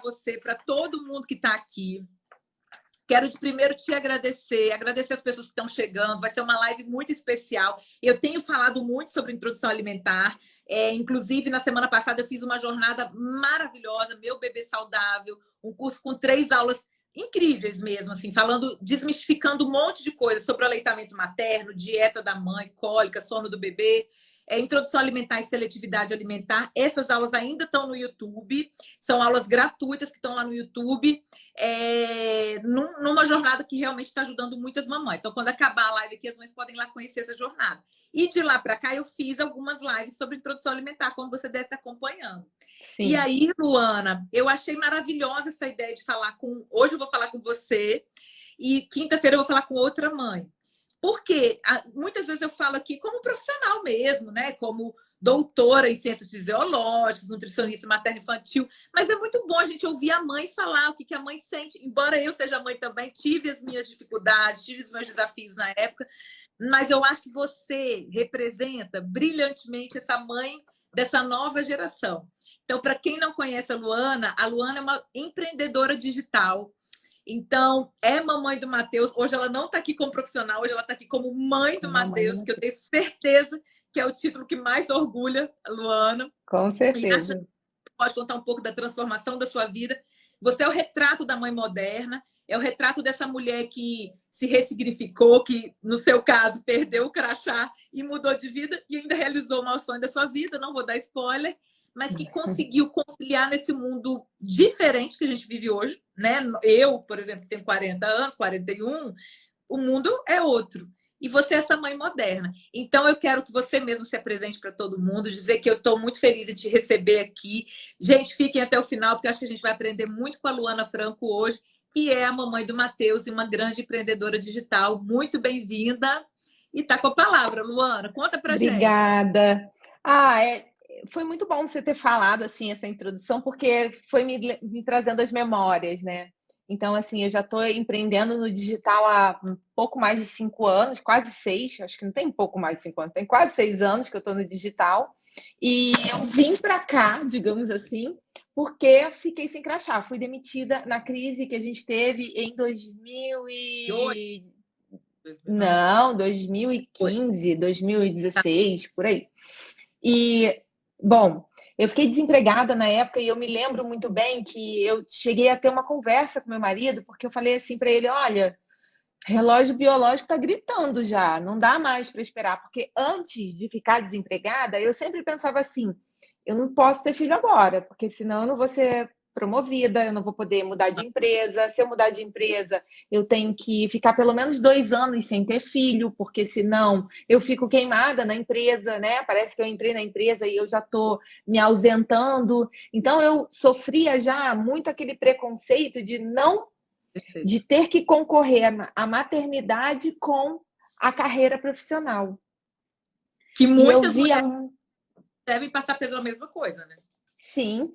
você, para todo mundo que está aqui. Quero primeiro te agradecer as pessoas que estão chegando. Vai ser uma live muito especial. Eu tenho falado muito sobre introdução alimentar. Inclusive, na semana passada, eu fiz uma jornada maravilhosa, Meu Bebê Saudável, um curso com 3 aulas incríveis mesmo, assim, desmistificando um monte de coisas sobre o aleitamento materno, dieta da mãe, cólica, sono do bebê, introdução alimentar e seletividade alimentar. Essas aulas ainda estão no YouTube, são aulas gratuitas que estão lá no YouTube, numa jornada que realmente está ajudando muitas mamães. Então, quando acabar a live aqui, as mães podem ir lá conhecer essa jornada. E de lá para cá, eu fiz algumas lives sobre introdução alimentar, como você deve estar acompanhando. Sim. E aí, Luana, eu achei maravilhosa essa ideia de falar com... Hoje eu vou falar com você e quinta-feira eu vou falar com outra mãe. Porque muitas vezes eu falo aqui como profissional mesmo, né? Como doutora em ciências fisiológicas, nutricionista materno-infantil, mas é muito bom a gente ouvir a mãe falar o que a mãe sente. Embora eu seja mãe também, tive as minhas dificuldades, tive os meus desafios na época, mas eu acho que você representa brilhantemente essa mãe dessa nova geração. Então, para quem não conhece a Luana é uma empreendedora digital. Então, é mamãe do Matheus. Hoje ela não está aqui como profissional, hoje ela está aqui como mãe do Matheus, que eu tenho certeza que é o título que mais orgulha a Luana. Com certeza. Você pode contar um pouco da transformação da sua vida. Você é o retrato da mãe moderna, é o retrato dessa mulher que se ressignificou, que, no seu caso, perdeu o crachá e mudou de vida e ainda realizou o maior sonho da sua vida, não vou dar spoiler, mas que conseguiu conciliar nesse mundo diferente que a gente vive hoje, né? Eu, por exemplo, tenho 40 anos, 41, o mundo é outro. E você é essa mãe moderna. Então, eu quero que você mesmo se apresente para todo mundo, dizer que eu estou muito feliz em te receber aqui. Gente, fiquem até o final, porque eu acho que a gente vai aprender muito com a Luana Franco hoje, que é a mamãe do Matheus e uma grande empreendedora digital. Muito bem-vinda. E está com a palavra, Luana. Conta para gente. Obrigada. Foi muito bom você ter falado assim essa introdução, porque foi me trazendo as memórias, né? Então, assim, eu já estou empreendendo no digital há um pouco mais de 5 anos, quase 6, acho que não tem um pouco mais de 5 anos, tem quase 6 anos que eu estou no digital. E eu vim para cá, digamos assim, porque fiquei sem crachá. Fui demitida na crise que a gente teve em 2015, 2016, por aí. E, bom, eu fiquei desempregada na época e eu me lembro muito bem que eu cheguei a ter uma conversa com meu marido, porque eu falei assim para ele, olha, relógio biológico está gritando já, não dá mais para esperar, porque antes de ficar desempregada, eu sempre pensava assim, eu não posso ter filho agora, porque senão eu não vou ser promovida, eu não vou poder mudar de empresa. Se eu mudar de empresa, eu tenho que ficar pelo menos 2 anos sem ter filho, porque senão eu fico queimada na empresa, né? Parece que eu entrei na empresa e eu já estou me ausentando. Então, eu sofria já muito aquele preconceito de ter que concorrer à maternidade com a carreira profissional. Que muitas mulheres devem passar pela mesma coisa, né? Sim.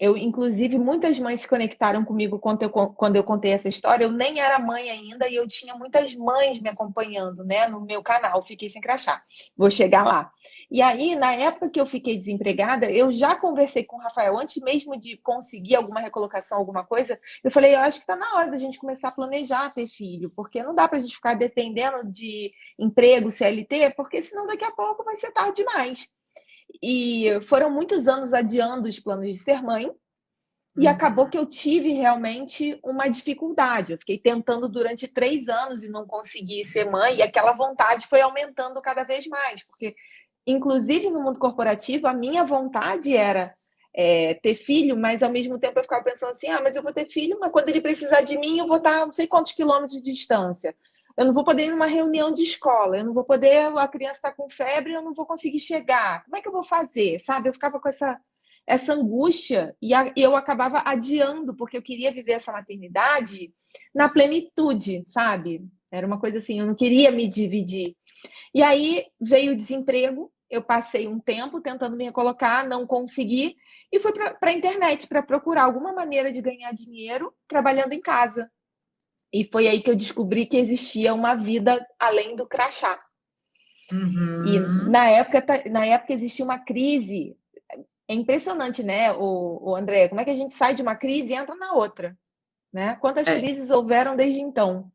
Inclusive, muitas mães se conectaram comigo quando eu contei essa história. Eu nem era mãe ainda e eu tinha muitas mães me acompanhando, né, no meu canal. Fiquei sem crachá. Vou chegar lá. E aí, na época que eu fiquei desempregada, eu já conversei com o Rafael, antes mesmo de conseguir alguma recolocação, alguma coisa, eu falei, eu acho que está na hora da gente começar a planejar ter filho, porque não dá para a gente ficar dependendo de emprego, CLT, porque senão daqui a pouco vai ser tarde demais. E foram muitos anos adiando os planos de ser mãe, e acabou que eu tive realmente uma dificuldade. Eu fiquei tentando durante 3 anos e não consegui ser mãe, e aquela vontade foi aumentando cada vez mais, porque, inclusive no mundo corporativo, a minha vontade era ter filho, mas ao mesmo tempo eu ficava pensando assim, mas eu vou ter filho, mas quando ele precisar de mim, eu vou estar não sei quantos quilômetros de distância. Eu não vou poder ir numa reunião de escola, eu não vou poder, a criança está com febre, eu não vou conseguir chegar. Como é que eu vou fazer? Sabe? Eu ficava com essa angústia e eu acabava adiando, porque eu queria viver essa maternidade na plenitude, sabe? Era uma coisa assim, eu não queria me dividir. E aí veio o desemprego, eu passei um tempo tentando me recolocar, não consegui, e fui para a internet para procurar alguma maneira de ganhar dinheiro trabalhando em casa. E foi aí que eu descobri que existia uma vida além do crachá. E na época existia uma crise é impressionante, né, o André, como é que a gente sai de uma crise e entra na outra, né? Quantas É, crises houveram desde então?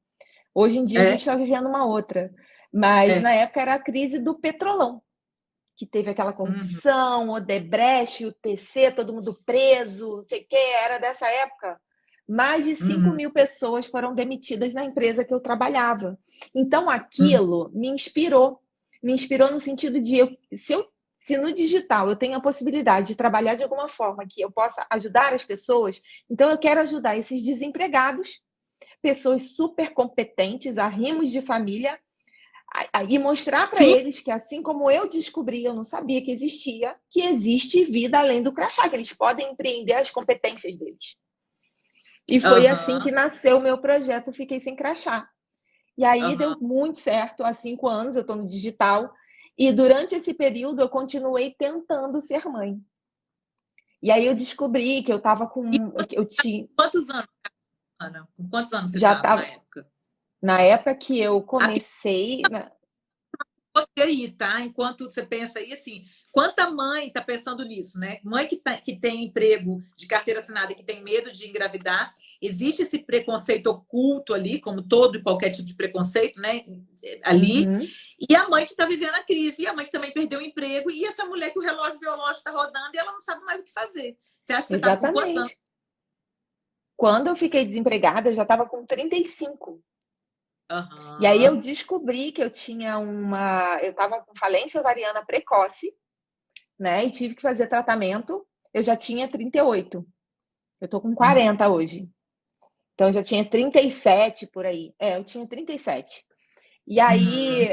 Hoje em dia a gente é, está vivendo uma outra. Mas é. na época era a crise do petrolão, que teve aquela Uhum, corrupção, Odebrecht, o TC, todo mundo preso, não sei o quê, era dessa época. Mais de 5 uhum, mil pessoas foram demitidas na empresa que eu trabalhava. Então uhum. aquilo me inspirou no sentido de se no digital eu tenho a possibilidade de trabalhar de alguma forma que eu possa ajudar as pessoas, então eu quero ajudar esses desempregados, pessoas super competentes, arrimos de família, e mostrar para Sim, eles que, assim como eu descobri, eu não sabia que existia, que existe vida além do crachá, que eles podem empreender as competências deles. E foi assim que aham, nasceu o meu projeto Fiquei Sem Crachá. E aí aham. deu muito certo, há 5 anos eu estou no digital, e durante esse período eu continuei tentando ser mãe. E aí eu descobri que eu estava E com. você, Eu tinha, quantos anos, Ana? Com quantos anos você já estava na estava. época? Na época que eu Até comecei. você aí, tá? Enquanto você pensa aí, assim, quanta mãe está pensando nisso, né? Mãe que tem emprego de carteira assinada e que tem medo de engravidar, existe esse preconceito oculto ali, como todo e qualquer tipo de preconceito, né? Ali. Uhum, E a mãe que está vivendo a crise, e a mãe que também perdeu o emprego, e essa mulher que o relógio biológico está rodando e ela não sabe mais o que fazer. Você acha que você estava com quantos anos? exatamente. Quando eu fiquei desempregada, eu já estava com 35. E aí eu Aham. descobri que eu estava com falência ovariana precoce, né? E tive que fazer tratamento. Eu já tinha 38. Eu tô com Uhum. 40 hoje. Então eu já tinha 37 por aí. É, eu tinha 37. Uhum.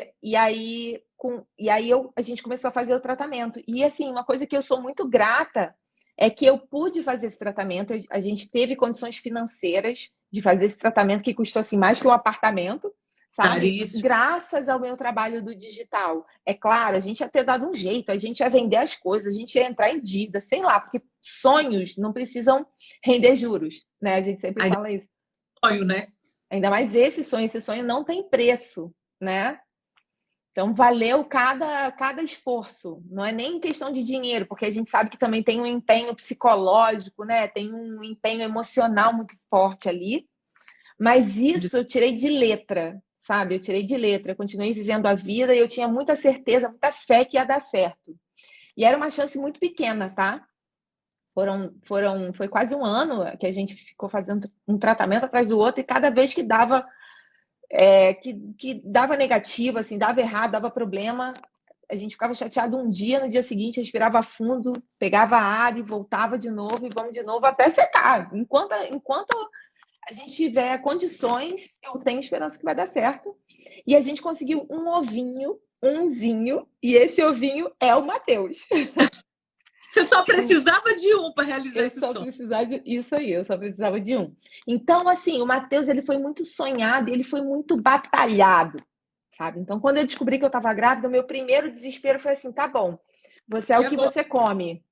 A gente começou a fazer o tratamento. E assim, uma coisa que eu sou muito grata é que eu pude fazer esse tratamento. A gente teve condições financeiras de fazer esse tratamento que custou assim mais que um apartamento, sabe? Caríssimo. Graças ao meu trabalho do digital. É claro, a gente ia ter dado um jeito, a gente ia vender as coisas, a gente ia entrar em dívida, sei lá, porque sonhos não precisam render juros, né? A gente sempre Ainda fala isso. é sonho, né? Ainda mais esse sonho não tem preço, né? Então, valeu cada esforço. Não é nem questão de dinheiro, porque a gente sabe que também tem um empenho psicológico, né? Tem um empenho emocional muito forte ali. Mas isso eu tirei de letra, sabe? Eu tirei de letra. Eu continuei vivendo a vida e eu tinha muita certeza, muita fé que ia dar certo. E era uma chance muito pequena, tá? Foi quase um ano que a gente ficou fazendo um tratamento atrás do outro e cada vez que dava que dava negativo, assim, dava errado, dava problema, a gente ficava chateado um dia, no dia seguinte respirava fundo, pegava ar e voltava de novo e vamos de novo até secar. Enquanto a gente tiver condições, eu tenho esperança que vai dar certo. E a gente conseguiu um ovinho, umzinho, e esse ovinho é o Matheus. Você só precisava de um para realizar Eu esse só sonho. precisava de isso aí, eu só precisava de um. Então, assim, o Matheus, ele foi muito sonhado, ele foi muito batalhado, sabe? Então, quando eu descobri que eu estava grávida, o meu primeiro desespero foi assim, tá bom, você é E o que agora? você come.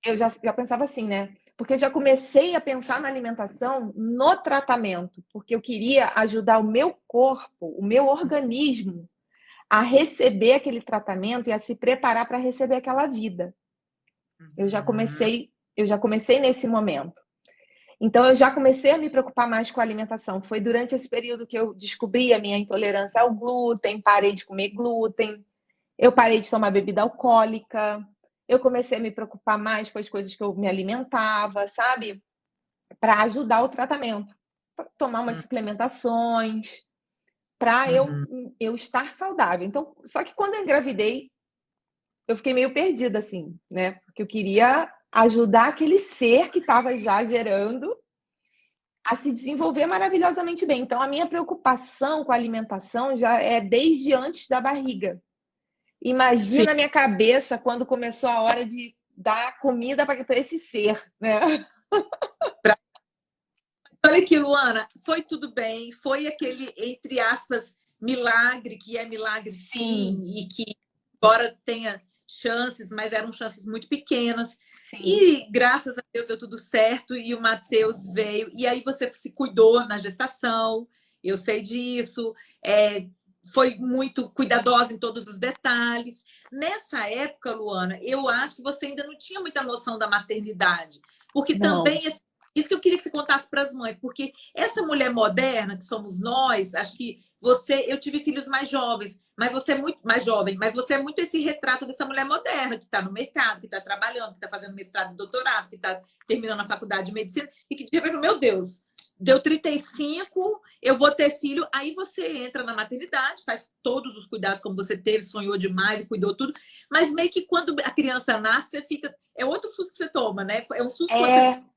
Eu já pensava assim, né? Porque eu já comecei a pensar na alimentação no tratamento, porque eu queria ajudar o meu corpo, o meu organismo a receber aquele tratamento e a se preparar para receber aquela vida. Eu já Uhum. comecei, eu já comecei nesse momento. Então eu já comecei a me preocupar mais com a alimentação. Foi durante esse período que eu descobri a minha intolerância ao glúten, parei de comer glúten, eu parei de tomar bebida alcoólica, eu comecei a me preocupar mais com as coisas que eu me alimentava, sabe? Para ajudar o tratamento, pra tomar umas suplementações, para Uhum. eu estar saudável. Então, só que quando eu engravidei, eu fiquei meio perdida, assim, né? Porque eu queria ajudar aquele ser que estava já gerando a se desenvolver maravilhosamente bem. Então, a minha preocupação com a alimentação já é desde antes da barriga. Sim. Imagina a minha cabeça quando começou a hora de dar comida para esse ser, né? Olha aqui, Luana, foi tudo bem, foi aquele, entre aspas, milagre, que é milagre sim, Sim, e que, embora tenha chances, mas eram chances muito pequenas. sim. E graças a Deus deu tudo certo e o Matheus veio. E aí você se cuidou na gestação, eu sei disso. foi muito cuidadosa em todos os detalhes. Nessa época, Luana, eu acho que você ainda não tinha muita noção da maternidade, porque Não. também isso que eu queria que você contasse para as mães, porque essa mulher moderna que somos nós, acho que eu tive filhos mais jovens, mas você é muito mais jovem, mas você é muito esse retrato dessa mulher moderna que está no mercado, que está trabalhando, que está fazendo mestrado e doutorado, que está terminando a faculdade de medicina e que de repente, meu Deus, deu 35, eu vou ter filho. Aí você entra na maternidade, faz todos os cuidados como você teve, sonhou demais e cuidou tudo. Mas meio que quando a criança nasce, você fica. É outro susto que você toma, né? É um susto quando você. É.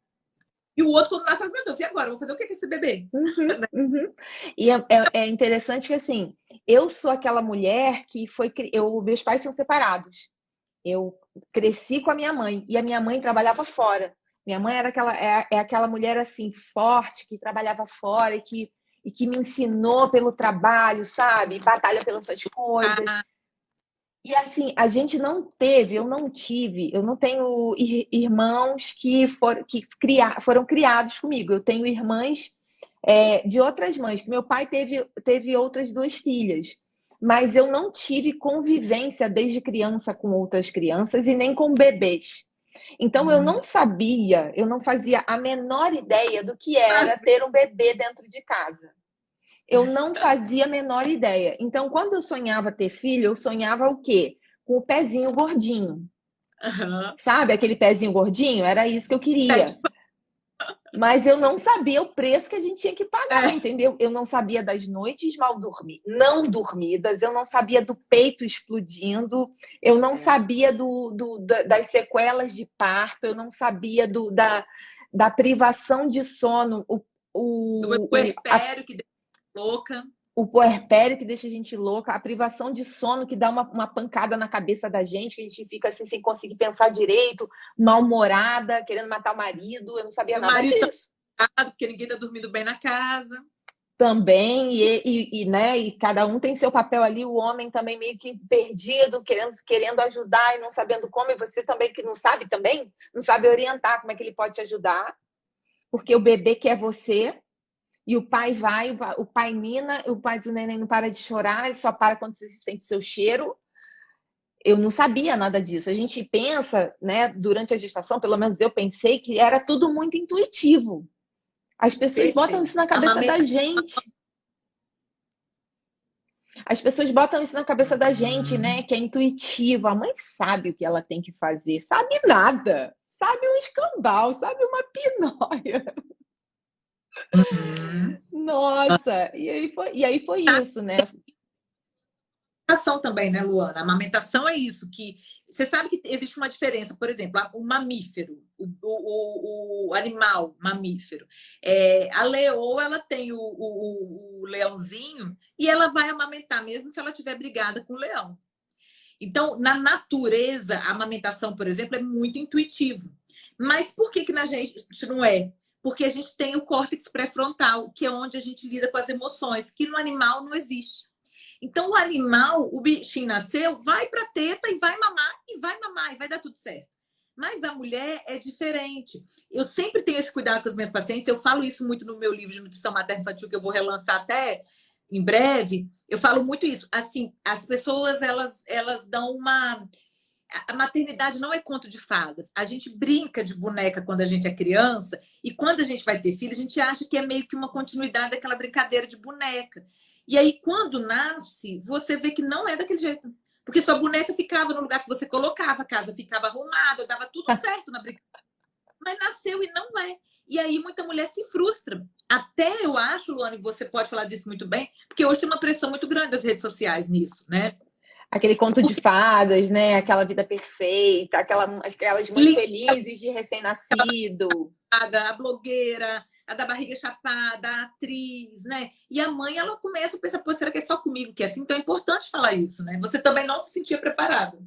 E o outro, quando nasce, meu Deus, e agora? Eu vou fazer o que com esse bebê? Uhum, uhum. E é interessante que, assim, eu sou aquela mulher que meus pais são separados. Eu cresci com a minha mãe e a minha mãe trabalhava fora. Minha mãe era aquela mulher assim forte que trabalhava fora e que me ensinou pelo trabalho, sabe? Batalha pelas suas coisas. Ah, E assim, a gente não teve, eu não tive, eu não tenho irmãos foram criados comigo. Eu tenho irmãs de outras mães, que meu pai teve outras duas filhas, mas eu não tive convivência desde criança com outras crianças e nem com bebês. Então eu não sabia, eu não fazia a menor ideia do que era ter um bebê dentro de casa. Eu não fazia a menor ideia. Então, quando eu sonhava ter filho, eu sonhava o quê? Com o pezinho gordinho. uhum. Sabe aquele pezinho gordinho? Era isso que eu queria. Pede- Mas eu não sabia o preço que a gente tinha que pagar, É, entendeu? Eu não sabia das noites não dormidas, eu não sabia do peito explodindo, eu não é. sabia das sequelas de parto, eu não sabia da privação de sono, Do o, puerpério que deixa louca. o puerpério que deixa a gente louca, a privação de sono que dá uma pancada na cabeça da gente, que a gente fica assim sem conseguir pensar direito, mal-humorada, querendo matar o marido. Eu não sabia E o nada marido tá disso. preocupado porque ninguém tá dormindo bem na casa. Também, né, e cada um tem seu papel ali, o homem também meio que perdido, querendo ajudar e não sabendo como, e você também que não sabe também, não sabe orientar como é que ele pode te ajudar, porque o bebê quer você. E o pai vai, o pai mina, o pai do neném não para de chorar, ele só para quando você sente seu cheiro. Eu não sabia nada disso. A gente pensa, né, durante a gestação, pelo menos eu pensei que era tudo muito intuitivo. As pessoas botam Perfeito. isso na cabeça da Amamenta. gente. As pessoas botam isso na cabeça da gente, né, que é intuitivo. A mãe sabe o que ela tem que fazer, sabe nada. Sabe um escambau, sabe uma pinóia. Uhum. Nossa, e aí foi isso, né? Amamentação também, né, Luana? A amamentação é isso, que você sabe que existe uma diferença, por exemplo, o mamífero, o animal mamífero. A leoa, ela tem o leãozinho e ela vai amamentar, mesmo se ela estiver brigada com o leão. Então, na natureza, a amamentação, por exemplo, é muito intuitivo. Mas por que na gente não é? Porque a gente tem o córtex pré-frontal, que é onde a gente lida com as emoções, que no animal não existe. Então, o animal, o bichinho nasceu, vai para a teta e vai mamar, e vai mamar, e vai dar tudo certo. Mas a mulher é diferente. Eu sempre tenho esse cuidado com as minhas pacientes, eu falo isso muito no meu livro de nutrição materna infantil, que eu vou relançar até em breve. Eu falo muito isso. Assim, as pessoas, elas dão uma... A maternidade não é conto de fadas. A gente brinca de boneca quando a gente é criança, e quando a gente vai ter filho, a gente acha que é meio que uma continuidade daquela brincadeira de boneca. E aí, quando nasce, você vê que não é daquele jeito. Porque sua boneca ficava no lugar que você colocava, a casa ficava arrumada, dava tudo certo na brincadeira. Mas nasceu e não é. E aí muita mulher se frustra. Até eu acho, Luana, e você pode falar disso muito bem, porque hoje tem uma pressão muito grande das redes sociais nisso, né? Aquele conto de fadas, né? Aquela vida perfeita, aquelas mães felizes de recém-nascido. A blogueira, a da barriga chapada, a atriz, né? E a mãe, ela começa a pensar, pô, será que é só comigo que é assim? Então é importante falar isso, né? Você também não se sentia preparado.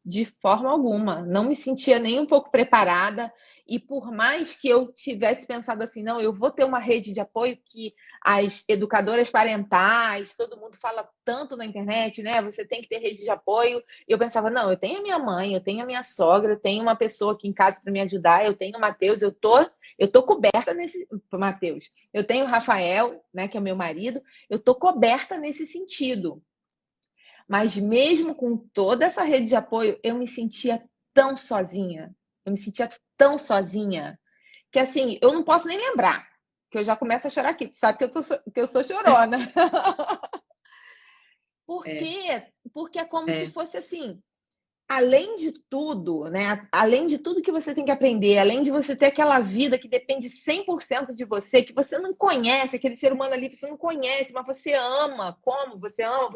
De forma alguma, não me sentia nem um pouco preparada. E por mais que eu tivesse pensado assim, não, eu vou ter uma rede de apoio que as educadoras parentais, todo mundo fala tanto na internet, né? Você tem que ter rede de apoio. E eu pensava, não, eu tenho a minha mãe, eu tenho a minha sogra, eu tenho uma pessoa aqui em casa para me ajudar, eu tenho o Matheus, eu tô coberta nesse Matheus. Eu tenho o Rafael, né, que é meu marido, eu tô coberta nesse sentido. Mas mesmo com toda essa rede de apoio, eu me sentia tão sozinha. Eu me sentia tão sozinha que assim, eu não posso nem lembrar, que eu já começo a chorar aqui. Tu sabe que eu sou chorona. Por É, quê? Porque é como se é. fosse assim, além de tudo, né? Além de tudo que você tem que aprender, além de você ter aquela vida que depende 100% de você, que você não conhece, aquele ser humano ali que você não conhece, mas você ama, como você ama,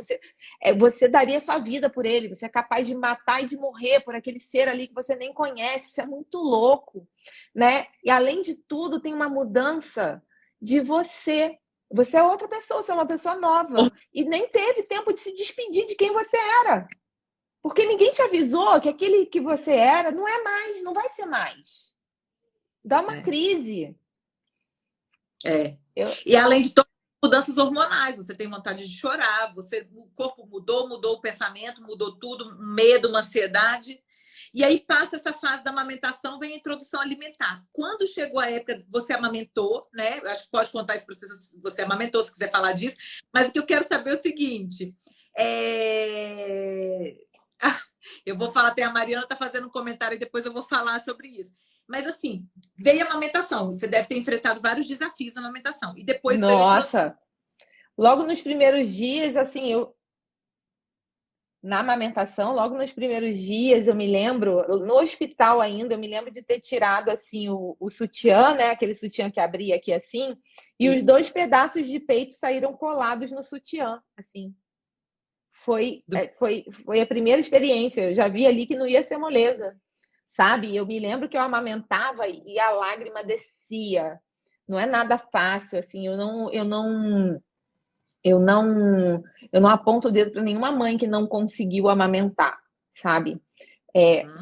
você daria sua vida por ele, você é capaz de matar e de morrer por aquele ser ali que você nem conhece, isso é muito louco, né? E além de tudo, tem uma mudança de você. Você é outra pessoa, você é uma pessoa nova. E nem teve tempo de se despedir de quem você era. Porque ninguém te avisou que aquele que você era não é mais, não vai ser mais. Dá uma É. crise. É. Eu, E além de todas as mudanças hormonais, você tem vontade de chorar, o corpo mudou o pensamento, mudou tudo, um medo, uma ansiedade. E aí passa essa fase da amamentação, vem a introdução alimentar. Quando chegou a época, você amamentou, né? Eu acho que pode contar isso para as pessoas se você amamentou, se quiser falar disso. Mas o que eu quero saber é o seguinte: eu vou falar, até a Mariana está fazendo um comentário e depois eu vou falar sobre isso. Mas assim, veio a amamentação. Você deve ter enfrentado vários desafios na amamentação. E depois veio a introdução. nossa, logo nos primeiros dias, assim, na amamentação, logo nos primeiros dias, eu me lembro, no hospital ainda, eu me lembro de ter tirado, assim, o sutiã, né? Aquele sutiã que abria aqui assim, e os Isso. 2 pedaços de peito saíram colados no sutiã, assim. Foi a primeira experiência. Eu já vi ali que não ia ser moleza, sabe? Eu me lembro que eu amamentava e a lágrima descia. Não é nada fácil, assim. Eu não aponto o dedo para nenhuma mãe que não conseguiu amamentar, sabe? É, Hum.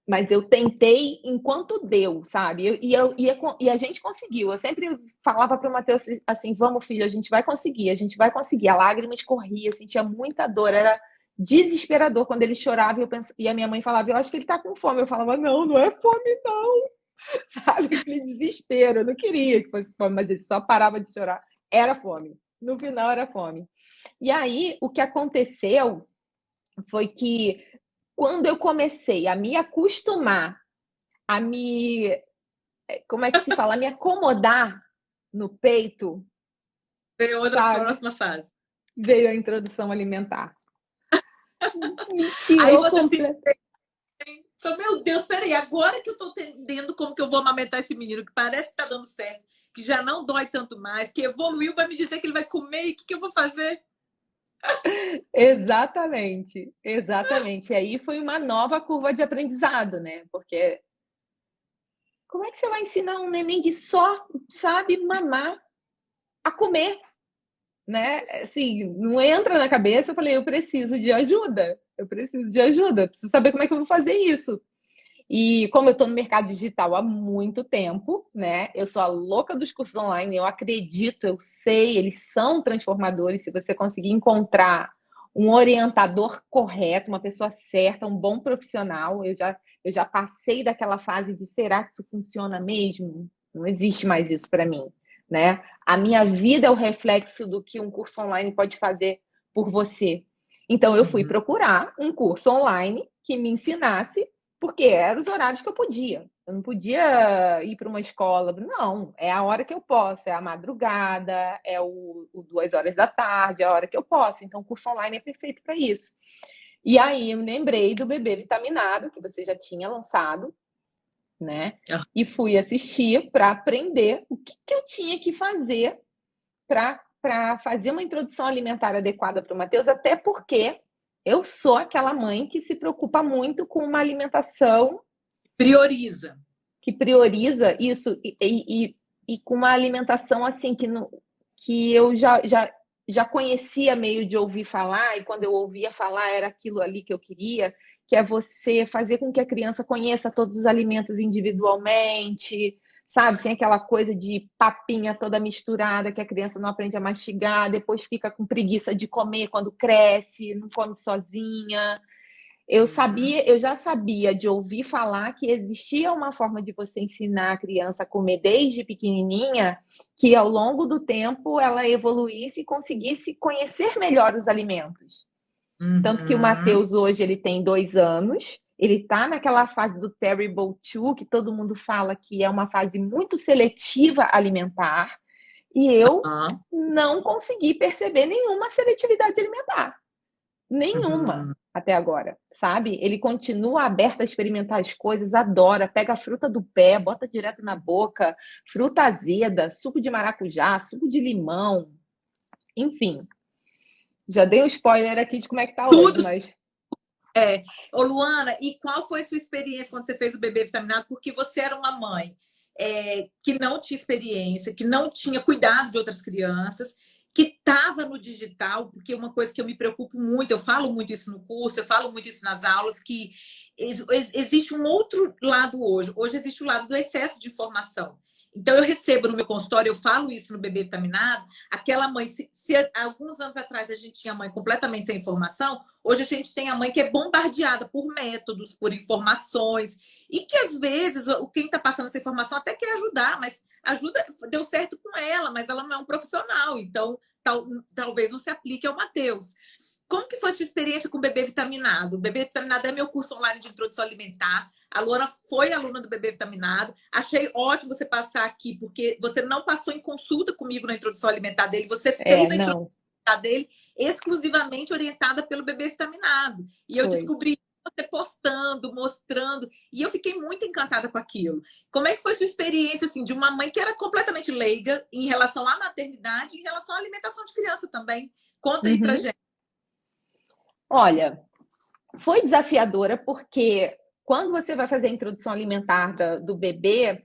mas eu tentei enquanto deu, sabe? E a gente conseguiu. Eu sempre falava para o Matheus assim: vamos, filho, a gente vai conseguir, a gente vai conseguir. A lágrima escorria, eu sentia muita dor, era desesperador quando ele chorava e a minha mãe falava: eu acho que ele está com fome. Eu falava: não, não é fome, não, sabe? Aquele desespero. Eu não queria que fosse fome, mas ele só parava de chorar. Era fome. No final, era fome. E aí, o que aconteceu foi que quando eu comecei a me acostumar, a me, como é que se fala, a me acomodar no peito, Veio outra sabe? próxima fase. Veio a introdução alimentar. Me Aí tirou você se completamente. falou, meu Deus, peraí, agora que eu tô entendendo como que eu vou amamentar esse menino, que parece que tá dando certo, que já não dói tanto mais, que evoluiu, vai me dizer que ele vai comer e o que, que eu vou fazer? Exatamente, exatamente. E aí foi uma nova curva de aprendizado, né? Porque como é que você vai ensinar um neném que só sabe mamar a comer? Né? Assim, não entra na cabeça. Eu falei, eu preciso de ajuda. Eu preciso de ajuda. Eu preciso saber como é que eu vou fazer isso. E como eu estou no mercado digital há muito tempo, né? Eu sou a louca dos cursos online. Eu acredito, eu sei, eles são transformadores. Se você conseguir encontrar um orientador correto, uma pessoa certa, um bom profissional, eu já passei daquela fase de será que isso funciona mesmo? Não existe mais isso para mim, né? A minha vida é o reflexo do que um curso online pode fazer por você. Então, eu fui Uhum. procurar um curso online que me ensinasse, porque eram os horários que eu podia. Eu não podia ir para uma escola, não, é a hora que eu posso, é a madrugada, é o 2 horas da tarde, é a hora que eu posso. Então, o curso online é perfeito para isso. E aí, eu me lembrei do bebê vitaminado, que você já tinha lançado, né? Ah, E fui assistir para aprender o que eu tinha que fazer para fazer uma introdução alimentar adequada para o Matheus, até porque eu sou aquela mãe que se preocupa muito com uma alimentação prioriza. que prioriza isso e com uma alimentação assim que eu já conhecia meio de ouvir falar, e quando eu ouvia falar era aquilo ali que eu queria, que é você fazer com que a criança conheça todos os alimentos individualmente, sabe? Sem aquela coisa de papinha toda misturada que a criança não aprende a mastigar, depois fica com preguiça de comer quando cresce, não come sozinha. Eu já sabia de ouvir falar que existia uma forma de você ensinar a criança a comer desde pequenininha, que ao longo do tempo ela evoluísse e conseguisse conhecer melhor os alimentos. Tanto que o Uhum. Matheus hoje ele tem 2 anos, ele está naquela fase do Terrible 2, que todo mundo fala que é uma fase muito seletiva alimentar, e eu Aham. não consegui perceber nenhuma seletividade alimentar. Nenhuma Uhum. até agora, sabe? Ele continua aberto a experimentar as coisas, adora, pega a fruta do pé, bota direto na boca, fruta azeda, suco de maracujá, suco de limão, enfim. Já dei um spoiler aqui de como é que tá hoje, Tudo. mas Ô, Luana, e qual foi a sua experiência quando você fez o bebê vitaminado? Porque você era uma mãe que não tinha experiência, que não tinha cuidado de outras crianças, que estava no digital, porque uma coisa que eu me preocupo muito, eu falo muito isso no curso, eu falo muito isso nas aulas, que existe um outro lado hoje. Hoje existe o lado do excesso de informação. Então, eu recebo no meu consultório, eu falo isso no bebê vitaminado, aquela mãe, se alguns anos atrás a gente tinha mãe completamente sem informação, hoje a gente tem a mãe que é bombardeada por métodos, por informações, e que às vezes quem está passando essa informação até quer ajudar, mas ajuda, deu certo com ela, mas ela não é um profissional, então talvez não se aplique ao Matheus. Como que foi a sua experiência com o bebê vitaminado? O bebê vitaminado é meu curso online de introdução alimentar. A Luana foi aluna do bebê vitaminado. Achei ótimo você passar aqui, porque você não passou em consulta comigo na introdução alimentar dele, você fez a introdução não, dele exclusivamente orientada pelo bebê vitaminado. E eu foi. descobri você postando, mostrando, e eu fiquei muito encantada com aquilo. Como é que foi sua experiência assim de uma mãe que era completamente leiga em relação à maternidade, em relação à alimentação de criança também? Conta aí pra Uhum. gente. Olha, foi desafiadora porque quando você vai fazer a introdução alimentar do bebê,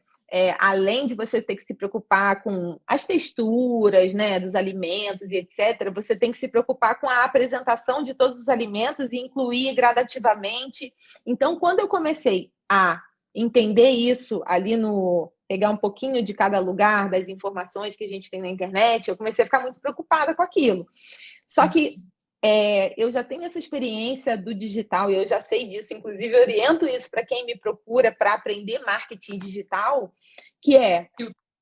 além de você ter que se preocupar com as texturas, né, dos alimentos e etc., você tem que se preocupar com a apresentação de todos os alimentos e incluir gradativamente. Então, quando eu comecei a entender isso ali no pegar um pouquinho de cada lugar das informações que a gente tem na internet, eu comecei a ficar muito preocupada com aquilo. Só que eu já tenho essa experiência do digital e eu já sei disso, inclusive eu oriento isso para quem me procura para aprender marketing digital, que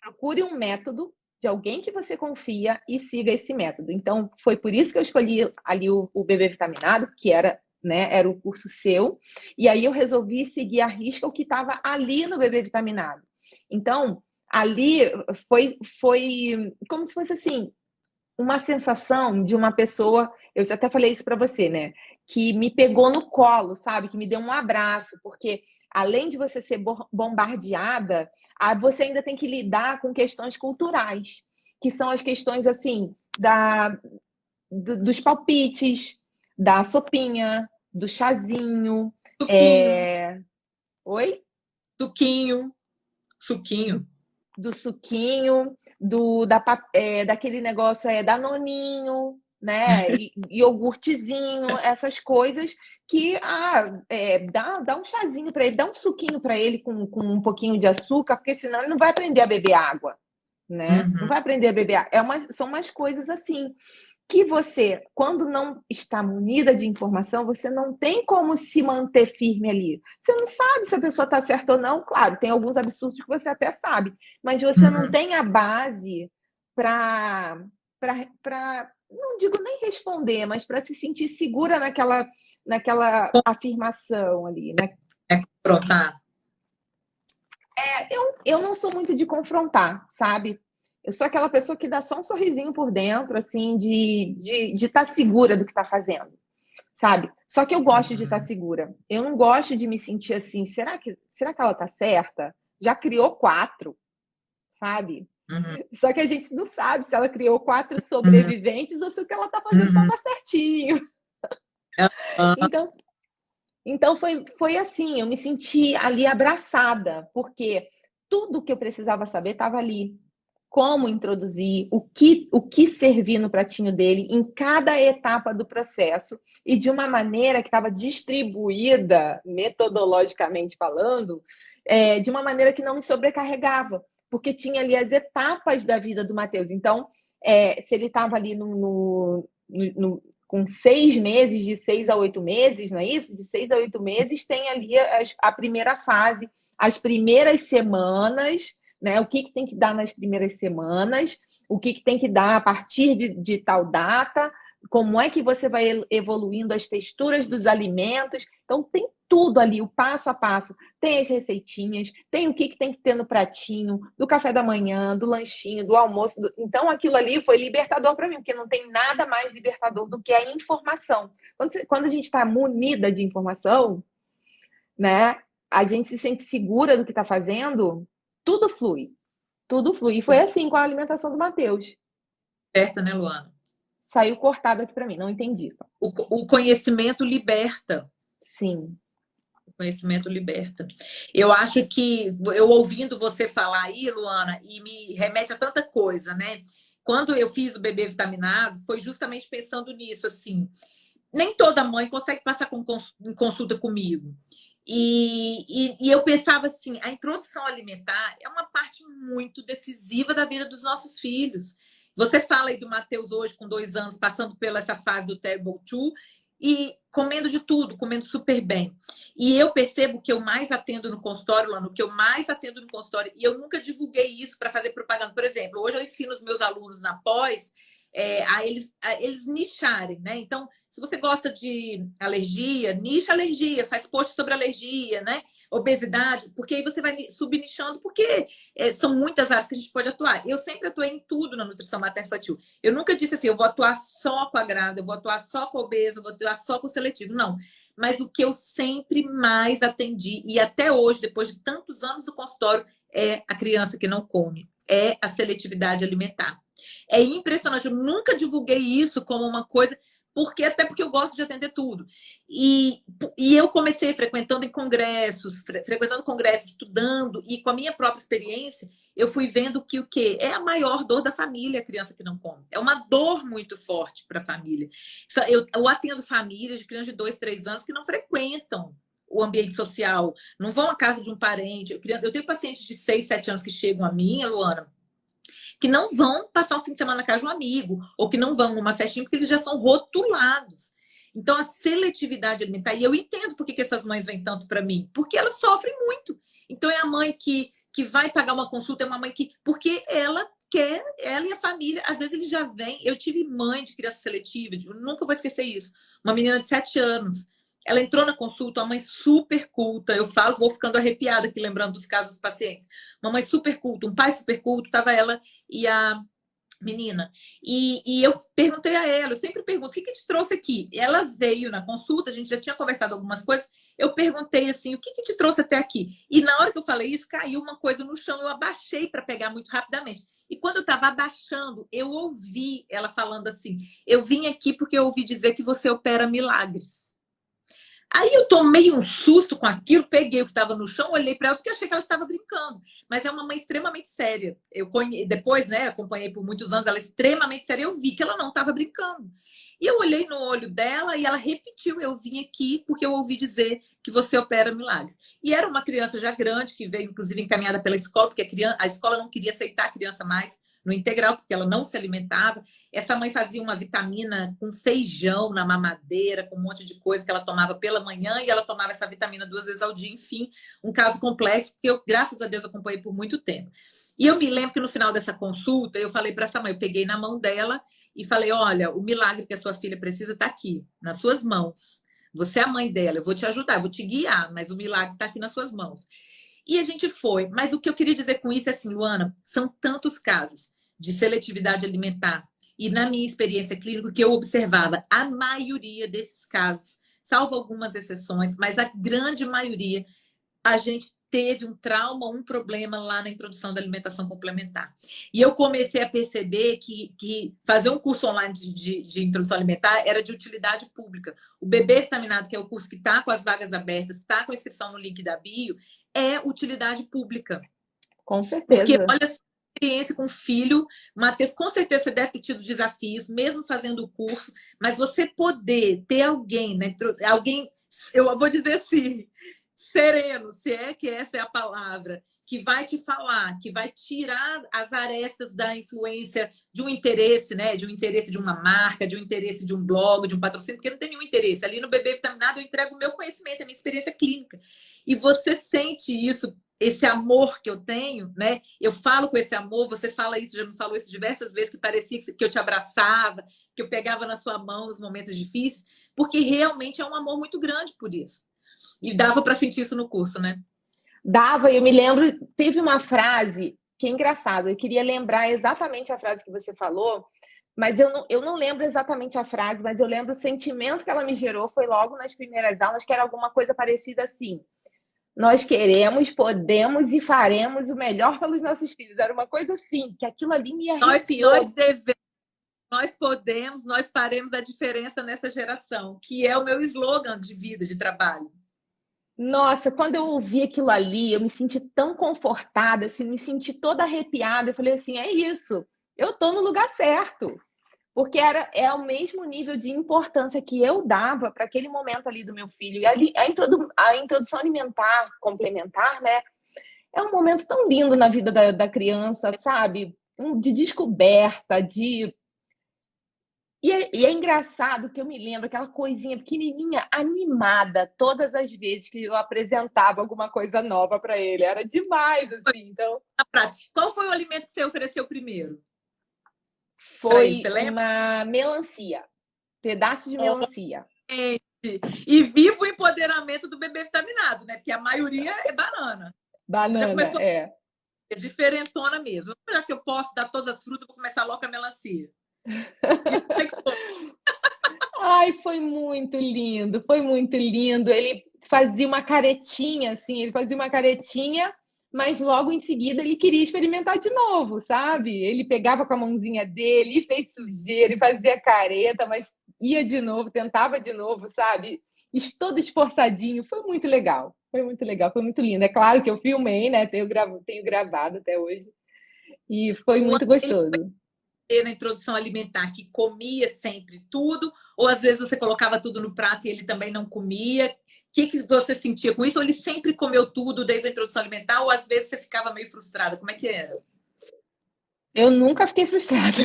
procure um método de alguém que você confia e siga esse método. Então, foi por isso que eu escolhi ali o bebê vitaminado, que era, né, era o curso seu, e aí eu resolvi seguir à risca o que estava ali no bebê vitaminado. Então, ali foi como se fosse assim, uma sensação de uma pessoa, eu já até falei isso para você, né? Que me pegou no colo, sabe? Que me deu um abraço, porque além de você ser bombardeada, você ainda tem que lidar com questões culturais, que são as questões assim dos palpites, da sopinha, do chazinho. Suquinho, Oi? suquinho, suquinho. Do suquinho, daquele negócio danoninho, né? Iogurtezinho, essas coisas que dá um chazinho para ele, dá um suquinho para ele com um pouquinho de açúcar, porque senão ele não vai aprender a beber água, né? Não Uhum. vai aprender a beber água. São umas coisas assim que você, quando não está munida de informação, você não tem como se manter firme ali. Você não sabe se a pessoa está certa ou não. Claro, tem alguns absurdos que você até sabe, mas você não Uhum. tem a base para não digo nem responder, mas para se sentir segura naquela afirmação ali. Né? Confrontar. Eu não sou muito de confrontar, sabe? Eu sou aquela pessoa que dá só um sorrisinho por dentro, assim, de estar segura do que está fazendo, sabe? Só que eu gosto de estar Uhum. segura. Eu não gosto de me sentir assim, será que ela tá certa? Já criou 4, sabe? Uhum. Só que a gente não sabe se ela criou 4 Uhum. sobreviventes ou se o que ela tá fazendo Uhum. estava certinho. Uhum. Então, então foi assim, eu me senti ali abraçada, porque tudo que eu precisava saber estava ali. como introduzir, o que servir no pratinho dele em cada etapa do processo e de uma maneira que estava distribuída, metodologicamente falando, de uma maneira que não me sobrecarregava, porque tinha ali as etapas da vida do Matheus. Então, se ele estava ali com 6 meses, de 6 a 8 meses, não é isso? De 6 a 8 meses tem ali a primeira fase, as primeiras semanas, né? O que tem que dar nas primeiras semanas, o que tem que dar a partir de tal data, como é que você vai evoluindo as texturas dos alimentos. Então, tem tudo ali, o passo a passo. Tem as receitinhas, tem o que tem que ter no pratinho, do café da manhã, do lanchinho, do almoço. Então, aquilo ali foi libertador para mim, porque não tem nada mais libertador do que a informação. Quando a gente está munida de informação, né, a gente se sente segura do que está fazendo, tudo flui. Tudo flui. E foi assim com a alimentação do Matheus. Liberta, né, Luana? Saiu cortado aqui para mim, não entendi. O conhecimento liberta. Sim. O conhecimento liberta. Eu acho que, eu ouvindo você falar aí, Luana, e me remete a tanta coisa, né? Quando eu fiz o bebê vitaminado, foi justamente pensando nisso, assim. Nem toda mãe consegue passar em consulta comigo. E eu pensava assim, a introdução alimentar é uma parte muito decisiva da vida dos nossos filhos. Você fala aí do Matheus hoje, com 2 anos, passando pela essa fase do Terrible 2 e comendo de tudo, comendo super bem. E eu percebo que eu mais atendo no consultório, Lano, que eu mais atendo no consultório, e eu nunca divulguei isso para fazer propaganda. Por exemplo, hoje eu ensino os meus alunos na pós a eles nicharem, né? Então, se você gosta de alergia, nicha alergia, faz post sobre alergia, né? Obesidade, porque aí você vai subnichando, porque são muitas áreas que a gente pode atuar. Eu sempre atuei em tudo na nutrição materno-infantil. Eu nunca disse assim, eu vou atuar só com a grávida, eu vou atuar só com a obesa, eu vou atuar só com o seletivo. Não. Mas o que eu sempre mais atendi, e até hoje, depois de tantos anos do consultório, é a criança que não come. É a seletividade alimentar. É impressionante, eu nunca divulguei isso como uma coisa, até porque eu gosto de atender tudo. E eu comecei frequentando congressos, estudando, e com a minha própria experiência, eu fui vendo que o quê? É a maior dor da família, a criança que não come. É uma dor muito forte para a família. Eu atendo famílias de crianças de 2, 3 anos que não frequentam o ambiente social, não vão à casa de um parente. Eu tenho pacientes de 6, 7 anos que chegam a mim, Luana, que não vão passar um fim de semana na casa de um amigo, ou que não vão numa festinha, porque eles já são rotulados. Então, a seletividade alimentar, e eu entendo por que essas mães vêm tanto para mim, porque elas sofrem muito. Então, é a mãe que vai pagar uma consulta, é uma mãe que... Porque ela quer, ela e a família, às vezes eles já vêm... Eu tive mãe de criança seletiva, eu nunca vou esquecer isso. Uma menina de 7 anos, ela entrou na consulta, uma mãe super culta. Eu falo, vou ficando arrepiada aqui, lembrando dos casos dos pacientes. Uma mãe super culta, um pai super culto, estava ela e a menina. E eu perguntei a ela, eu sempre pergunto, o que te trouxe aqui? Ela veio na consulta, a gente já tinha conversado algumas coisas, eu perguntei assim, o que te trouxe até aqui? E na hora que eu falei isso, caiu uma coisa no chão, eu abaixei para pegar muito rapidamente. E quando eu estava abaixando, eu ouvi ela falando assim, eu vim aqui porque eu ouvi dizer que você opera milagres. Aí eu tomei um susto com aquilo, peguei o que estava no chão, olhei para ela porque achei que ela estava brincando. Mas é uma mãe extremamente séria. Depois, né, acompanhei por muitos anos, ela é extremamente séria. Eu vi que ela não estava brincando. E eu olhei no olho dela e ela repetiu: eu vim aqui porque eu ouvi dizer que você opera milagres. E era uma criança já grande, que veio inclusive encaminhada pela escola, porque a escola não queria aceitar a criança mais no integral, porque ela não se alimentava. Essa mãe fazia uma vitamina com feijão na mamadeira, com um monte de coisa que ela tomava pela manhã, e ela tomava essa vitamina 2 vezes ao dia. Enfim, um caso complexo, que eu, graças a Deus, acompanhei por muito tempo. E eu me lembro que no final dessa consulta, eu falei para essa mãe, eu peguei na mão dela e falei: olha, o milagre que a sua filha precisa está aqui, nas suas mãos. Você é a mãe dela, eu vou te ajudar, eu vou te guiar, mas o milagre está aqui nas suas mãos. E a gente foi. Mas o que eu queria dizer com isso é assim, Luana, são tantos casos de seletividade alimentar. E na minha experiência clínica, que eu observava, a maioria desses casos, salvo algumas exceções, mas a grande maioria, a gente teve um trauma, um problema lá na introdução da alimentação complementar. E eu comecei a perceber que fazer um curso online de introdução alimentar era de utilidade pública. O Bebê Vitaminado, que é o curso que está com as vagas abertas, está com a inscrição no link da bio, é utilidade pública. Com certeza. Porque, olha, experiência com filho, Matheus, com certeza você deve ter tido desafios, mesmo fazendo o curso, mas você poder ter alguém, né? Alguém, eu vou dizer assim, sereno, se é que essa é a palavra, que vai te falar, que vai tirar as arestas da influência de um interesse, né? De um interesse de uma marca, de um interesse de um blog, de um patrocínio, porque não tem nenhum interesse. Ali no Bebê Vitaminado eu entrego o meu conhecimento, a minha experiência clínica. E você sente isso, esse amor que eu tenho, né? Eu falo com esse amor, você fala isso, já me falou isso diversas vezes, que parecia que eu te abraçava, que eu pegava na sua mão nos momentos difíceis, porque realmente é um amor muito grande por isso. E dava para sentir isso no curso, né? Dava, eu me lembro, teve uma frase que é engraçada, eu queria lembrar exatamente a frase que você falou, mas eu não lembro exatamente a frase, mas eu lembro o sentimento que ela me gerou, foi logo nas primeiras aulas, que era alguma coisa parecida assim: nós queremos, podemos e faremos o melhor pelos nossos filhos. Era uma coisa assim, que aquilo ali me arrepiou. Nós devemos, nós podemos, nós faremos a diferença nessa geração, que é o meu slogan de vida, de trabalho. Nossa, quando eu ouvi aquilo ali, eu me senti tão confortada, assim, me senti toda arrepiada. Eu falei assim, é isso, eu estou no lugar certo. Porque é o mesmo nível de importância que eu dava para aquele momento ali do meu filho. E ali, a introdução alimentar complementar, né? É um momento tão lindo na vida criança, sabe? De descoberta, de... E é engraçado que eu me lembro aquela coisinha pequenininha, animada, todas as vezes que eu apresentava alguma coisa nova para ele. Era demais, assim. Então, qual foi o alimento que você ofereceu primeiro? foi uma melancia, pedaço de melancia. E viva o empoderamento do bebê vitaminado, né? Porque a maioria é banana. Banana, já começou é diferentona mesmo. Já que eu posso dar todas as frutas, vou começar logo com a melancia. Ai, foi muito lindo, foi muito lindo. Ele fazia uma caretinha, assim, ele fazia uma caretinha, mas logo em seguida ele queria experimentar de novo, sabe? Ele pegava com a mãozinha dele e fez sujeira e fazia careta, mas ia de novo, tentava de novo, sabe? Todo esforçadinho, foi muito legal, foi muito legal, foi muito lindo. É claro que eu filmei, né? Tenho gravado até hoje e foi muito gostoso. Na introdução alimentar, que comia sempre tudo, ou às vezes você colocava tudo no prato e ele também não comia? O que você sentia com isso? Ou ele sempre comeu tudo desde a introdução alimentar, ou às vezes você ficava meio frustrada? Como é que era? Eu nunca fiquei frustrada.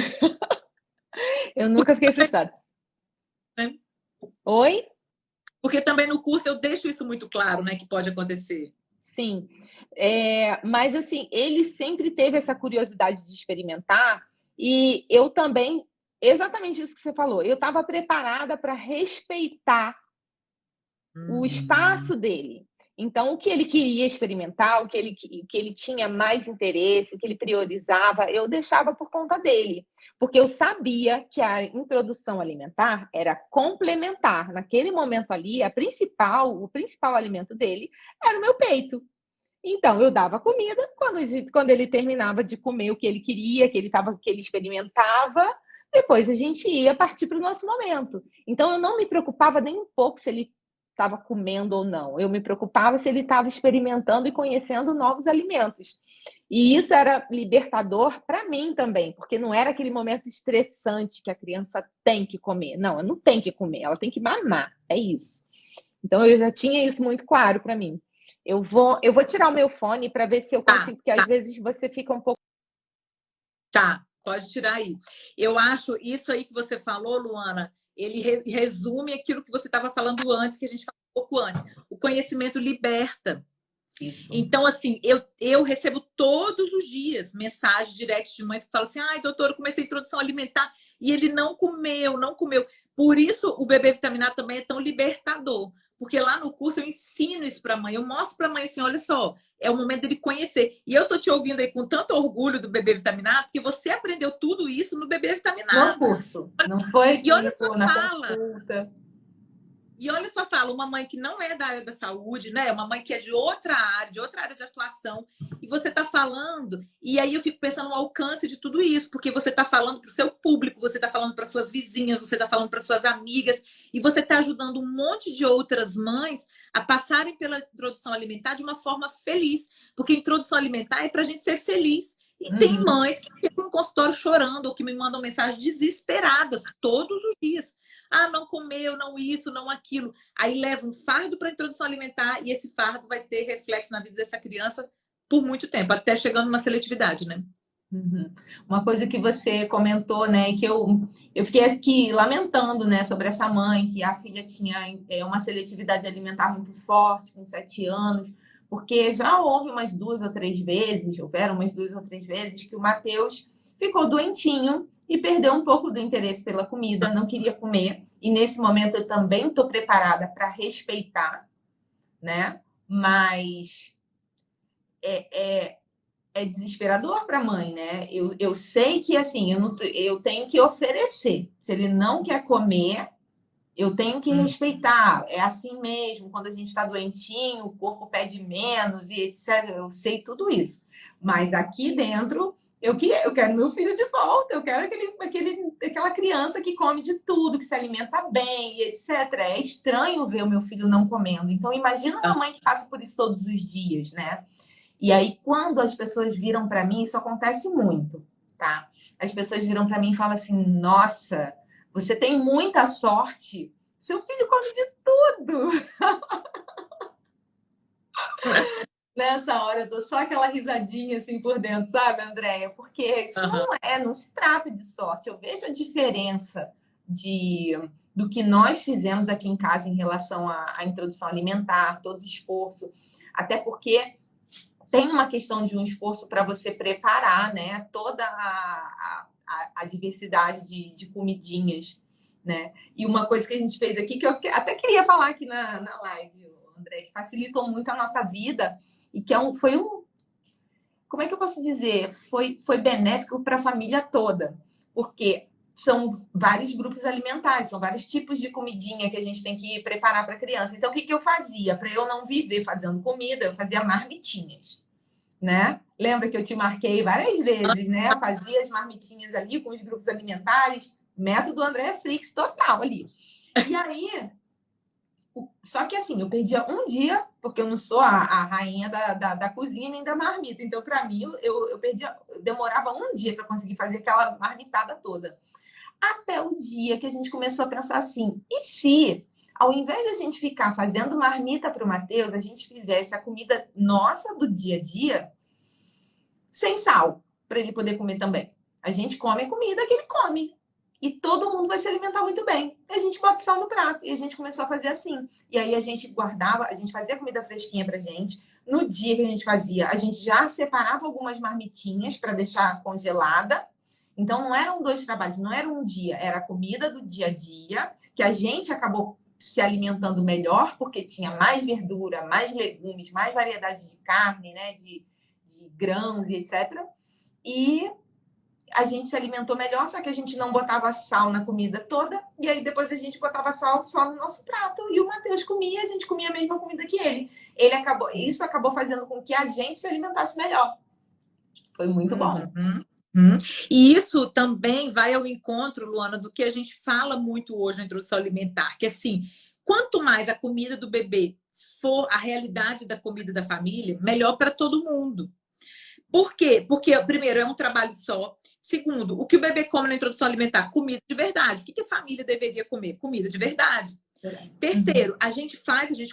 Eu nunca fiquei frustrada. Oi? Porque também no curso eu deixo isso muito claro, né? Que pode acontecer. Sim. Mas assim, ele sempre teve essa curiosidade de experimentar, e eu também, exatamente isso que você falou, eu estava preparada para respeitar o espaço dele. Então, o que ele queria experimentar, o que ele tinha mais interesse, o que ele priorizava, eu deixava por conta dele. Porque eu sabia que a introdução alimentar era complementar. Naquele momento ali, o principal alimento dele era o meu peito. Então, eu dava comida, quando ele terminava de comer o que ele queria, que ele experimentava, depois a gente ia partir para o nosso momento. Então, eu não me preocupava nem um pouco se ele estava comendo ou não. Eu me preocupava se ele estava experimentando e conhecendo novos alimentos. E isso era libertador para mim também, porque não era aquele momento estressante que a criança tem que comer. Não, ela não tem que comer, ela tem que mamar. É isso. Então, eu já tinha isso muito claro para mim. Eu vou tirar o meu fone para ver se eu consigo, porque às vezes você fica um pouco... Tá, pode tirar aí. Eu acho isso aí que você falou, Luana, ele resume aquilo que você estava falando antes, que a gente falou um pouco antes. O conhecimento liberta. Isso. Então, assim, eu recebo todos os dias mensagens directs de mães que falam assim: ai, doutora, eu comecei a introdução alimentar e ele não comeu. Por isso, o bebê vitaminado também é tão libertador. Porque lá no curso eu ensino isso para a mãe. Eu mostro para a mãe assim: olha só, é o momento dele conhecer. E eu tô te ouvindo aí com tanto orgulho do bebê vitaminado, porque você aprendeu tudo isso no bebê vitaminado. No curso. Não foi e olha só na consulta. E olha só, fala, uma mãe que não é da área da saúde, né? Uma mãe que é de outra área de atuação, e você está falando, e aí eu fico pensando no alcance de tudo isso, porque você está falando para o seu público, você está falando para suas vizinhas, você está falando para suas amigas, e você está ajudando um monte de outras mães a passarem pela introdução alimentar de uma forma feliz, porque introdução alimentar é para a gente ser feliz. E tem mães que ficam no consultório chorando ou que me mandam mensagens desesperadas todos os dias. Ah, não comeu, não isso, não aquilo. Aí leva um fardo para a introdução alimentar e esse fardo vai ter reflexo na vida dessa criança por muito tempo, até chegando na seletividade, né? Uhum. Uma coisa que você comentou, né, e que eu fiquei aqui lamentando, né, sobre essa mãe, que a filha tinha uma seletividade alimentar muito forte, com 7 anos, porque já houve umas 2 ou 3 vezes, houveram umas 2 ou 3 vezes, que o Matheus ficou doentinho e perdeu um pouco do interesse pela comida, não queria comer, e nesse momento eu também estou preparada para respeitar, né, mas é desesperador para a mãe, né? Eu sei que assim, eu tenho que oferecer. Se ele não quer comer, eu tenho que respeitar. É assim mesmo, quando a gente está doentinho, o corpo pede menos e etc. Eu sei tudo isso. Mas aqui dentro, eu quero meu filho de volta, eu quero aquela criança que come de tudo, que se alimenta bem e etc. É estranho ver o meu filho não comendo. Então, imagina uma mãe que passa por isso todos os dias, né? E aí, quando as pessoas viram para mim, isso acontece muito, tá? As pessoas viram para mim e falam assim: nossa, você tem muita sorte, seu filho come de tudo. Nessa hora, eu dou só aquela risadinha assim por dentro, sabe, Andréia? Porque isso não se trata de sorte. Eu vejo a diferença do que nós fizemos aqui em casa em relação à introdução alimentar, todo o esforço, até porque tem uma questão de um esforço para você preparar, né, toda a diversidade de comidinhas, né? E uma coisa que a gente fez aqui, que eu até queria falar aqui na live, André, que facilitou muito a nossa vida e que como é que eu posso dizer? Foi benéfico para a família toda, porque são vários grupos alimentares, são vários tipos de comidinha que a gente tem que preparar para a criança. Então, o que eu fazia? Para eu não viver fazendo comida, eu fazia marmitinhas, né? Lembra que eu te marquei várias vezes, né? Eu fazia as marmitinhas ali com os grupos alimentares, método André Frix total ali. E aí, só que assim, eu perdia um dia, porque eu não sou a rainha da cozinha nem da marmita. Então, para mim, eu demorava um dia para conseguir fazer aquela marmitada toda. Até o dia que a gente começou a pensar assim, e se, ao invés de a gente ficar fazendo marmita para o Matheus, a gente fizesse a comida nossa do dia a dia sem sal, para ele poder comer também. A gente come a comida que ele come. E todo mundo vai se alimentar muito bem. E a gente bota sal no prato. E a gente começou a fazer assim. E aí a gente guardava, a gente fazia comida fresquinha pra gente. No dia que a gente fazia, a gente já separava algumas marmitinhas para deixar congelada. Então não eram 2 trabalhos, não era um dia, era a comida do dia a dia, que a gente acabou se alimentando melhor, porque tinha mais verdura, mais legumes, mais variedade de carne, né? De grãos e etc. E a gente se alimentou melhor, só que a gente não botava sal na comida toda, e aí depois a gente botava sal só no nosso prato, e o Matheus comia, a gente comia a mesma comida que ele. Isso acabou fazendo com que a gente se alimentasse melhor. Foi muito bom. E isso também vai ao encontro, Luana, do que a gente fala muito hoje na introdução alimentar, que assim, quanto mais a comida do bebê for a realidade da comida da família, melhor para todo mundo. Por quê? Porque, primeiro, é um trabalho só. Segundo, o que o bebê come na introdução alimentar? Comida de verdade. O que a família deveria comer? Comida de verdade. Terceiro, a gente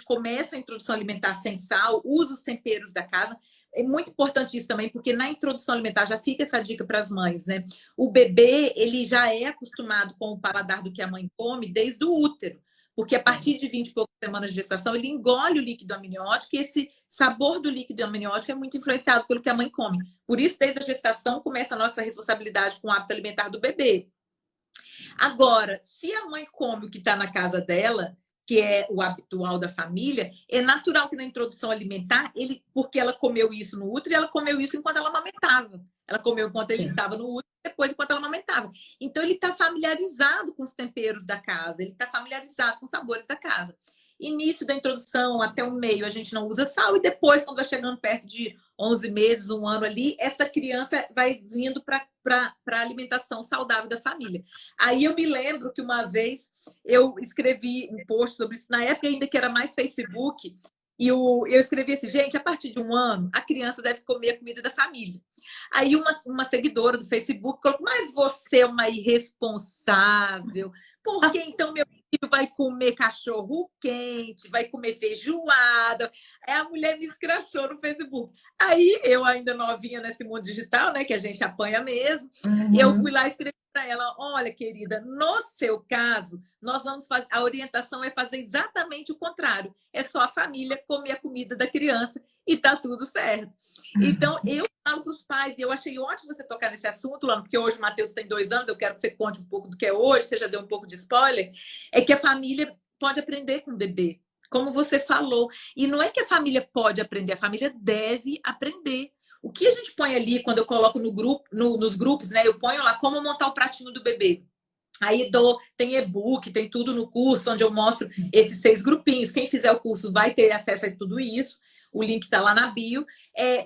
começa a introdução alimentar sem sal, usa os temperos da casa. É muito importante isso também, porque na introdução alimentar já fica essa dica para as mães, né? O bebê, ele já é acostumado com o paladar do que a mãe come desde o útero. Porque a partir de 20 e poucas semanas de gestação, ele engole o líquido amniótico e esse sabor do líquido amniótico é muito influenciado pelo que a mãe come. Por isso, desde a gestação, começa a nossa responsabilidade com o hábito alimentar do bebê. Agora, se a mãe come o que está na casa dela, que é o habitual da família, é natural que na introdução alimentar, porque ela comeu isso no útero e ela comeu isso enquanto ela amamentava. Ela comeu enquanto ele estava no útero, depois enquanto ela amamentava. Então, ele está familiarizado com os temperos da casa, ele está familiarizado com os sabores da casa. Início da introdução até o meio, a gente não usa sal, e depois, quando vai chegando perto de 11 meses, 1 ano ali, essa criança vai vindo para a alimentação saudável da família. Aí eu me lembro que uma vez eu escrevi um post sobre isso, na época ainda que era mais Facebook, eu escrevi assim, gente, a partir de 1 ano, a criança deve comer a comida da família. Aí uma seguidora do Facebook colocou, mas você é uma irresponsável. Por que então meu filho vai comer cachorro quente, vai comer feijoada? Aí a mulher me escrachou no Facebook. Aí eu ainda novinha nesse mundo digital, né, que a gente apanha mesmo, eu fui lá e escrevi para ela, olha, querida, no seu caso, nós vamos fazer, a orientação é fazer exatamente o contrário. É só a família comer a comida da criança e tá tudo certo. Então, eu falo para os pais, e eu achei ótimo você tocar nesse assunto, Lana, porque hoje o Matheus tem 2 anos, eu quero que você conte um pouco do que é hoje, você já deu um pouco de spoiler, é que a família pode aprender com o bebê, como você falou. E não é que a família pode aprender, a família deve aprender. O que a gente põe ali, quando eu coloco no grupo, nos grupos, né? Eu ponho lá como montar o pratinho do bebê. Aí tem e-book, tem tudo no curso, onde eu mostro esses 6 grupinhos. Quem fizer o curso vai ter acesso a tudo isso. O link está lá na bio.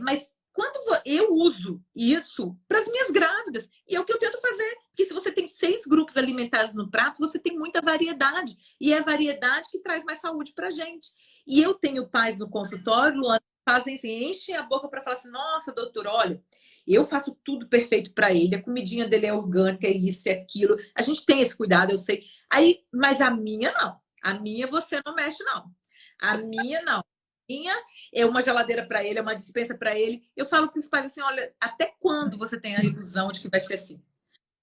Mas quando eu uso isso para as minhas grávidas, e é o que eu tento fazer. Porque se você tem 6 grupos alimentares no prato, você tem muita variedade. E é a variedade que traz mais saúde para a gente. E eu tenho pais no consultório, Luana, fazem assim, enchem a boca para falar assim, nossa, doutor, olha, eu faço tudo perfeito para ele, a comidinha dele é orgânica, é isso, é aquilo. A gente tem esse cuidado, eu sei. Aí, mas a minha não. A minha você não mexe, não. A minha não. A minha é uma geladeira para ele, é uma despensa para ele. Eu falo para os pais assim, olha, até quando você tem a ilusão de que vai ser assim?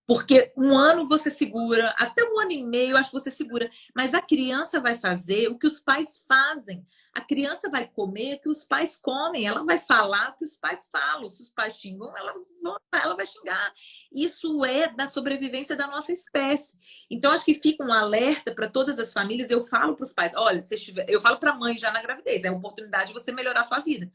Porque 1 ano você segura, até 1 ano e meio eu acho que você segura. Mas a criança vai fazer o que os pais fazem. A criança vai comer o que os pais comem. Ela vai falar o que os pais falam. Se os pais xingam, ela vai xingar. Isso é da sobrevivência da nossa espécie. Então, acho que fica um alerta para todas as famílias. Eu falo para os pais, olha, eu falo para a mãe já na gravidez, é a oportunidade de você melhorar a sua vida.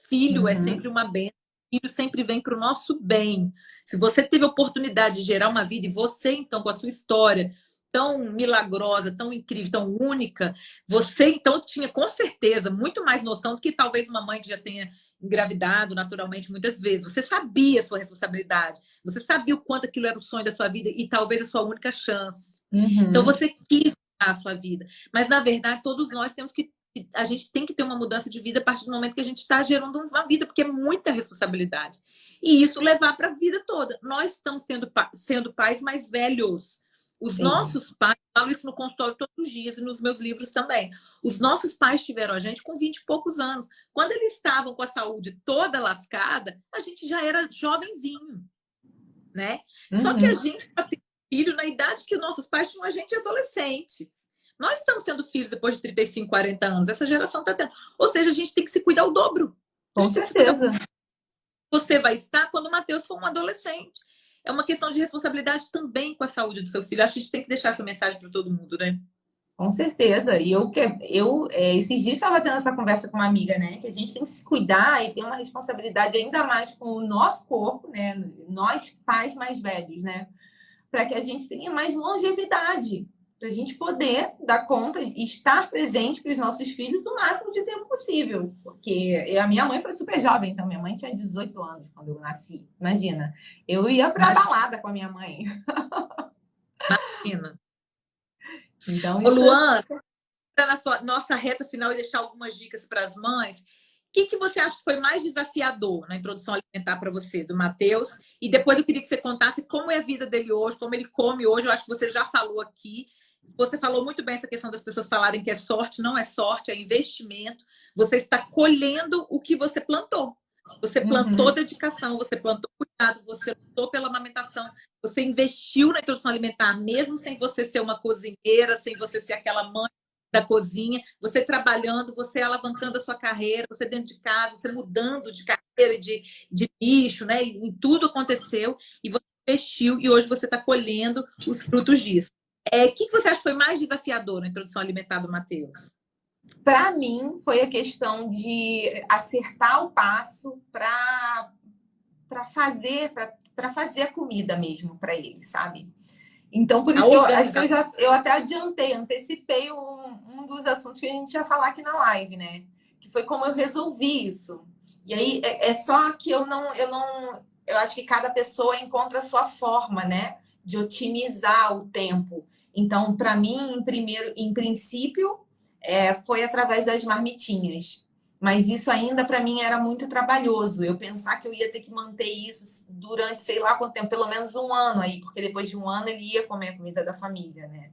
Filho é sempre uma bênção. Filho sempre vem para o nosso bem. Se você teve a oportunidade de gerar uma vida e você, então, com a sua história tão milagrosa, tão incrível, tão única, você, então, tinha com certeza muito mais noção do que talvez uma mãe que já tenha engravidado naturalmente muitas vezes. Você sabia a sua responsabilidade, você sabia o quanto aquilo era o sonho da sua vida e talvez a sua única chance. Então, você quis mudar a sua vida. Mas, na verdade, todos nós temos que a gente tem que ter uma mudança de vida a partir do momento que a gente está gerando uma vida, porque é muita responsabilidade. E isso levar para a vida toda. Nós estamos sendo pais mais velhos. Os nossos pais, eu falo isso no consultório todos os dias e nos meus livros também. Os nossos pais tiveram a gente com 20 e poucos anos. Quando eles estavam com a saúde toda lascada, a gente já era jovenzinho, né? Só que a gente está tendo filho na idade que os nossos pais tinham a gente adolescente. Nós estamos tendo filhos depois de 35, 40 anos. Essa geração está tendo. Ou seja, a gente tem que se cuidar o dobro. Com certeza. Você vai estar quando o Matheus for um adolescente. É uma questão de responsabilidade também com a saúde do seu filho. Acho que a gente tem que deixar essa mensagem para todo mundo, né? Com certeza. E esses dias estava tendo essa conversa com uma amiga, né? Que a gente tem que se cuidar e ter uma responsabilidade ainda mais com o nosso corpo, né? Nós, pais mais velhos, né? Para que a gente tenha mais longevidade. Para a gente poder dar conta e estar presente para os nossos filhos o máximo de tempo possível. Porque a minha mãe foi super jovem, então minha mãe tinha 18 anos quando eu nasci. Imagina, eu ia para a balada com a minha mãe. Imagina. Então, ô, Luana, na nossa reta final e deixar algumas dicas para as mães, o que você acha que foi mais desafiador na introdução alimentar para você, do Matheus? E depois eu queria que você contasse como é a vida dele hoje, como ele come hoje. Eu acho que você já falou aqui. Você falou muito bem essa questão das pessoas falarem que é sorte, não é sorte, é investimento. Você está colhendo o que você plantou. Você plantou dedicação, você plantou cuidado, você lutou pela amamentação, você investiu na introdução alimentar, mesmo sem você ser uma cozinheira, sem você ser aquela mãe da cozinha, você trabalhando, você alavancando a sua carreira, você dentro de casa, você mudando de carreira, de nicho, né? E tudo aconteceu e você investiu e hoje você está colhendo os frutos disso. O que você acha que foi mais desafiador na introdução alimentar do Matheus? Para mim, foi a questão de acertar o passo para fazer a comida mesmo para ele, sabe? Então, por isso que eu acho que eu até antecipei um dos assuntos que a gente ia falar aqui na live, né? Que foi como eu resolvi isso. E aí, é só que eu acho que cada pessoa encontra a sua forma, né? De otimizar o tempo. Então, para mim, em princípio, foi através das marmitinhas. Mas isso ainda para mim era muito trabalhoso. Eu pensar que eu ia ter que manter isso durante sei lá quanto tempo, pelo menos um ano aí, porque depois de um ano ele ia comer a comida da família, né?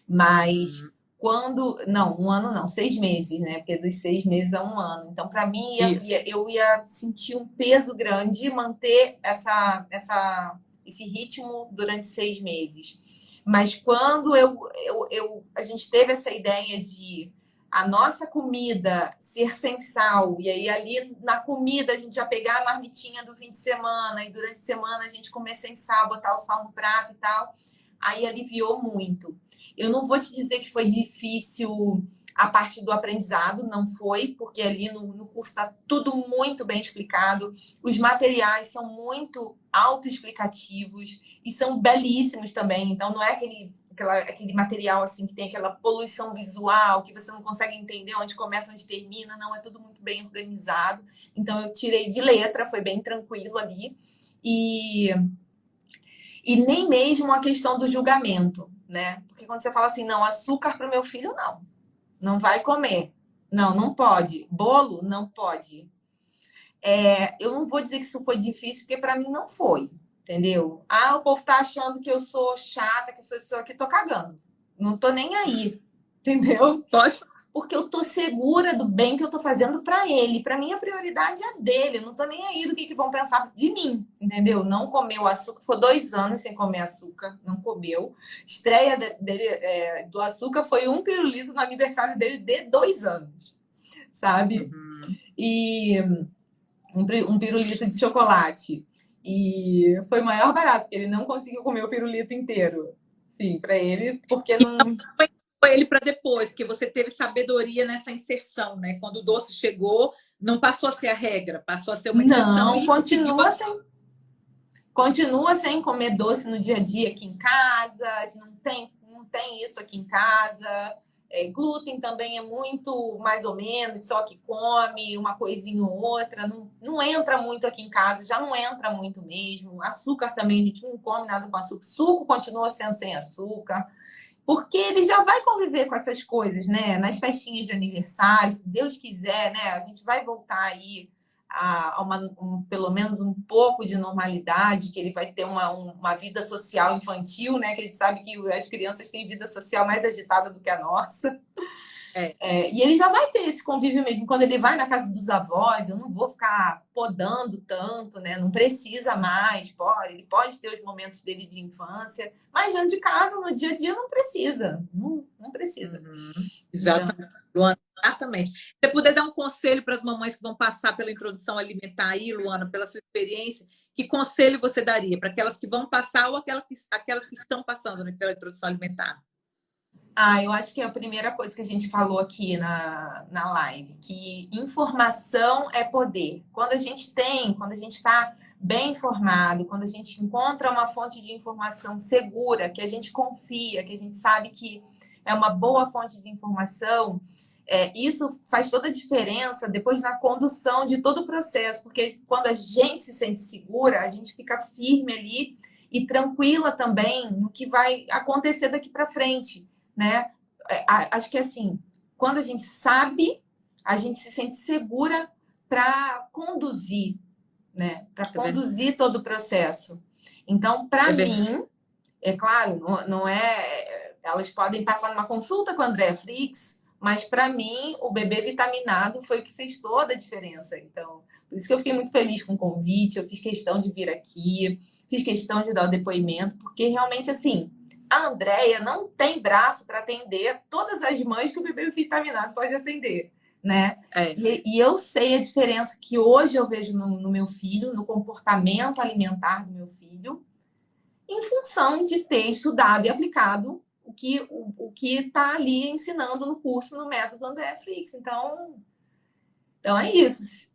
Mas quando. Não, um ano não, 6 meses, né? Porque dos 6 meses a um ano. Então, para mim, eu ia sentir um peso grande manter esse ritmo durante 6 meses. Mas quando a gente teve essa ideia de a nossa comida ser sem sal, e aí ali na comida a gente já pegar a marmitinha do fim de semana, e durante a semana a gente comer sem sal, botar o sal no prato e tal, aí aliviou muito. Eu não vou te dizer que foi difícil a parte do aprendizado, não foi, porque ali no curso está tudo muito bem explicado, os materiais são muito autoexplicativos e são belíssimos também, então não é aquele material assim que tem aquela poluição visual, que você não consegue entender onde começa, onde termina, não, é tudo muito bem organizado. Então eu tirei de letra, foi bem tranquilo ali. E nem mesmo a questão do julgamento, né? Porque quando você fala assim, não, açúcar para o meu filho, não vai comer. Não, não pode. Bolo, não pode. Eu não vou dizer que isso foi difícil, porque para mim não foi, entendeu? Ah, o povo tá achando que eu sou chata, que eu sou isso aqui, tô cagando. Não tô nem aí, entendeu? Pode. Porque eu tô segura do bem que eu tô fazendo para ele. Para mim, a prioridade é dele. Eu não tô nem aí do que vão pensar de mim, entendeu? Não comeu açúcar. Ficou 2 anos sem comer açúcar. Não comeu. Estreia dele, do açúcar foi um pirulito no aniversário dele de 2 anos, sabe? E um pirulito de chocolate. E foi o maior barato, porque ele não conseguiu comer o pirulito inteiro. Sim, para ele, porque não... Foi ele para depois, porque você teve sabedoria nessa inserção, né? Quando o doce chegou, não passou a ser a regra, passou a ser uma inserção Não, e continua sem comer doce no dia a dia aqui em casa, não tem isso aqui em casa. Glúten também é muito mais ou menos, só que come uma coisinha ou outra, não entra muito aqui em casa, já não entra muito mesmo. Açúcar também, a gente não come nada com açúcar. Suco continua sendo sem açúcar. Porque ele já vai conviver com essas coisas, né? Nas festinhas de aniversário, se Deus quiser, né? A gente vai voltar aí pelo menos um pouco de normalidade, que ele vai ter uma vida social infantil, né? Que a gente sabe que as crianças têm vida social mais agitada do que a nossa. E ele já vai ter esse convívio mesmo. Quando ele vai na casa dos avós, eu não vou ficar podando tanto, né? Não precisa mais, ele pode ter os momentos dele de infância, mas dentro de casa, no dia a dia, não precisa. Não precisa. Exatamente. Luana, exatamente. Se você puder dar um conselho para as mamães que vão passar pela introdução alimentar aí, Luana, pela sua experiência, que conselho você daria para aquelas que vão passar ou aquelas que estão passando, né, pela introdução alimentar? Eu acho que é a primeira coisa que a gente falou aqui na live, que informação é poder. Quando a gente está bem informado, quando a gente encontra uma fonte de informação segura, que a gente confia, que a gente sabe que é uma boa fonte de informação, isso faz toda a diferença depois na condução de todo o processo, porque quando a gente se sente segura, a gente fica firme ali e tranquila também no que vai acontecer daqui para frente. Né? Acho que assim, quando a gente sabe, a gente se sente segura para conduzir, né? Para conduzir todo o processo. Então, para mim, é claro, não é. Elas podem passar numa consulta com a Andrea Flix, mas para mim, o bebê vitaminado foi o que fez toda a diferença. Então, por isso que eu fiquei muito feliz com o convite, eu fiz questão de vir aqui, fiz questão de dar o depoimento, porque realmente assim. A Andrea não tem braço para atender todas as mães que o bebê vitaminado pode atender, né? E eu sei a diferença que hoje eu vejo no meu filho, no comportamento alimentar do meu filho, em função de ter estudado e aplicado o que está ali ensinando no curso, no método Andrea Flix. Então é isso.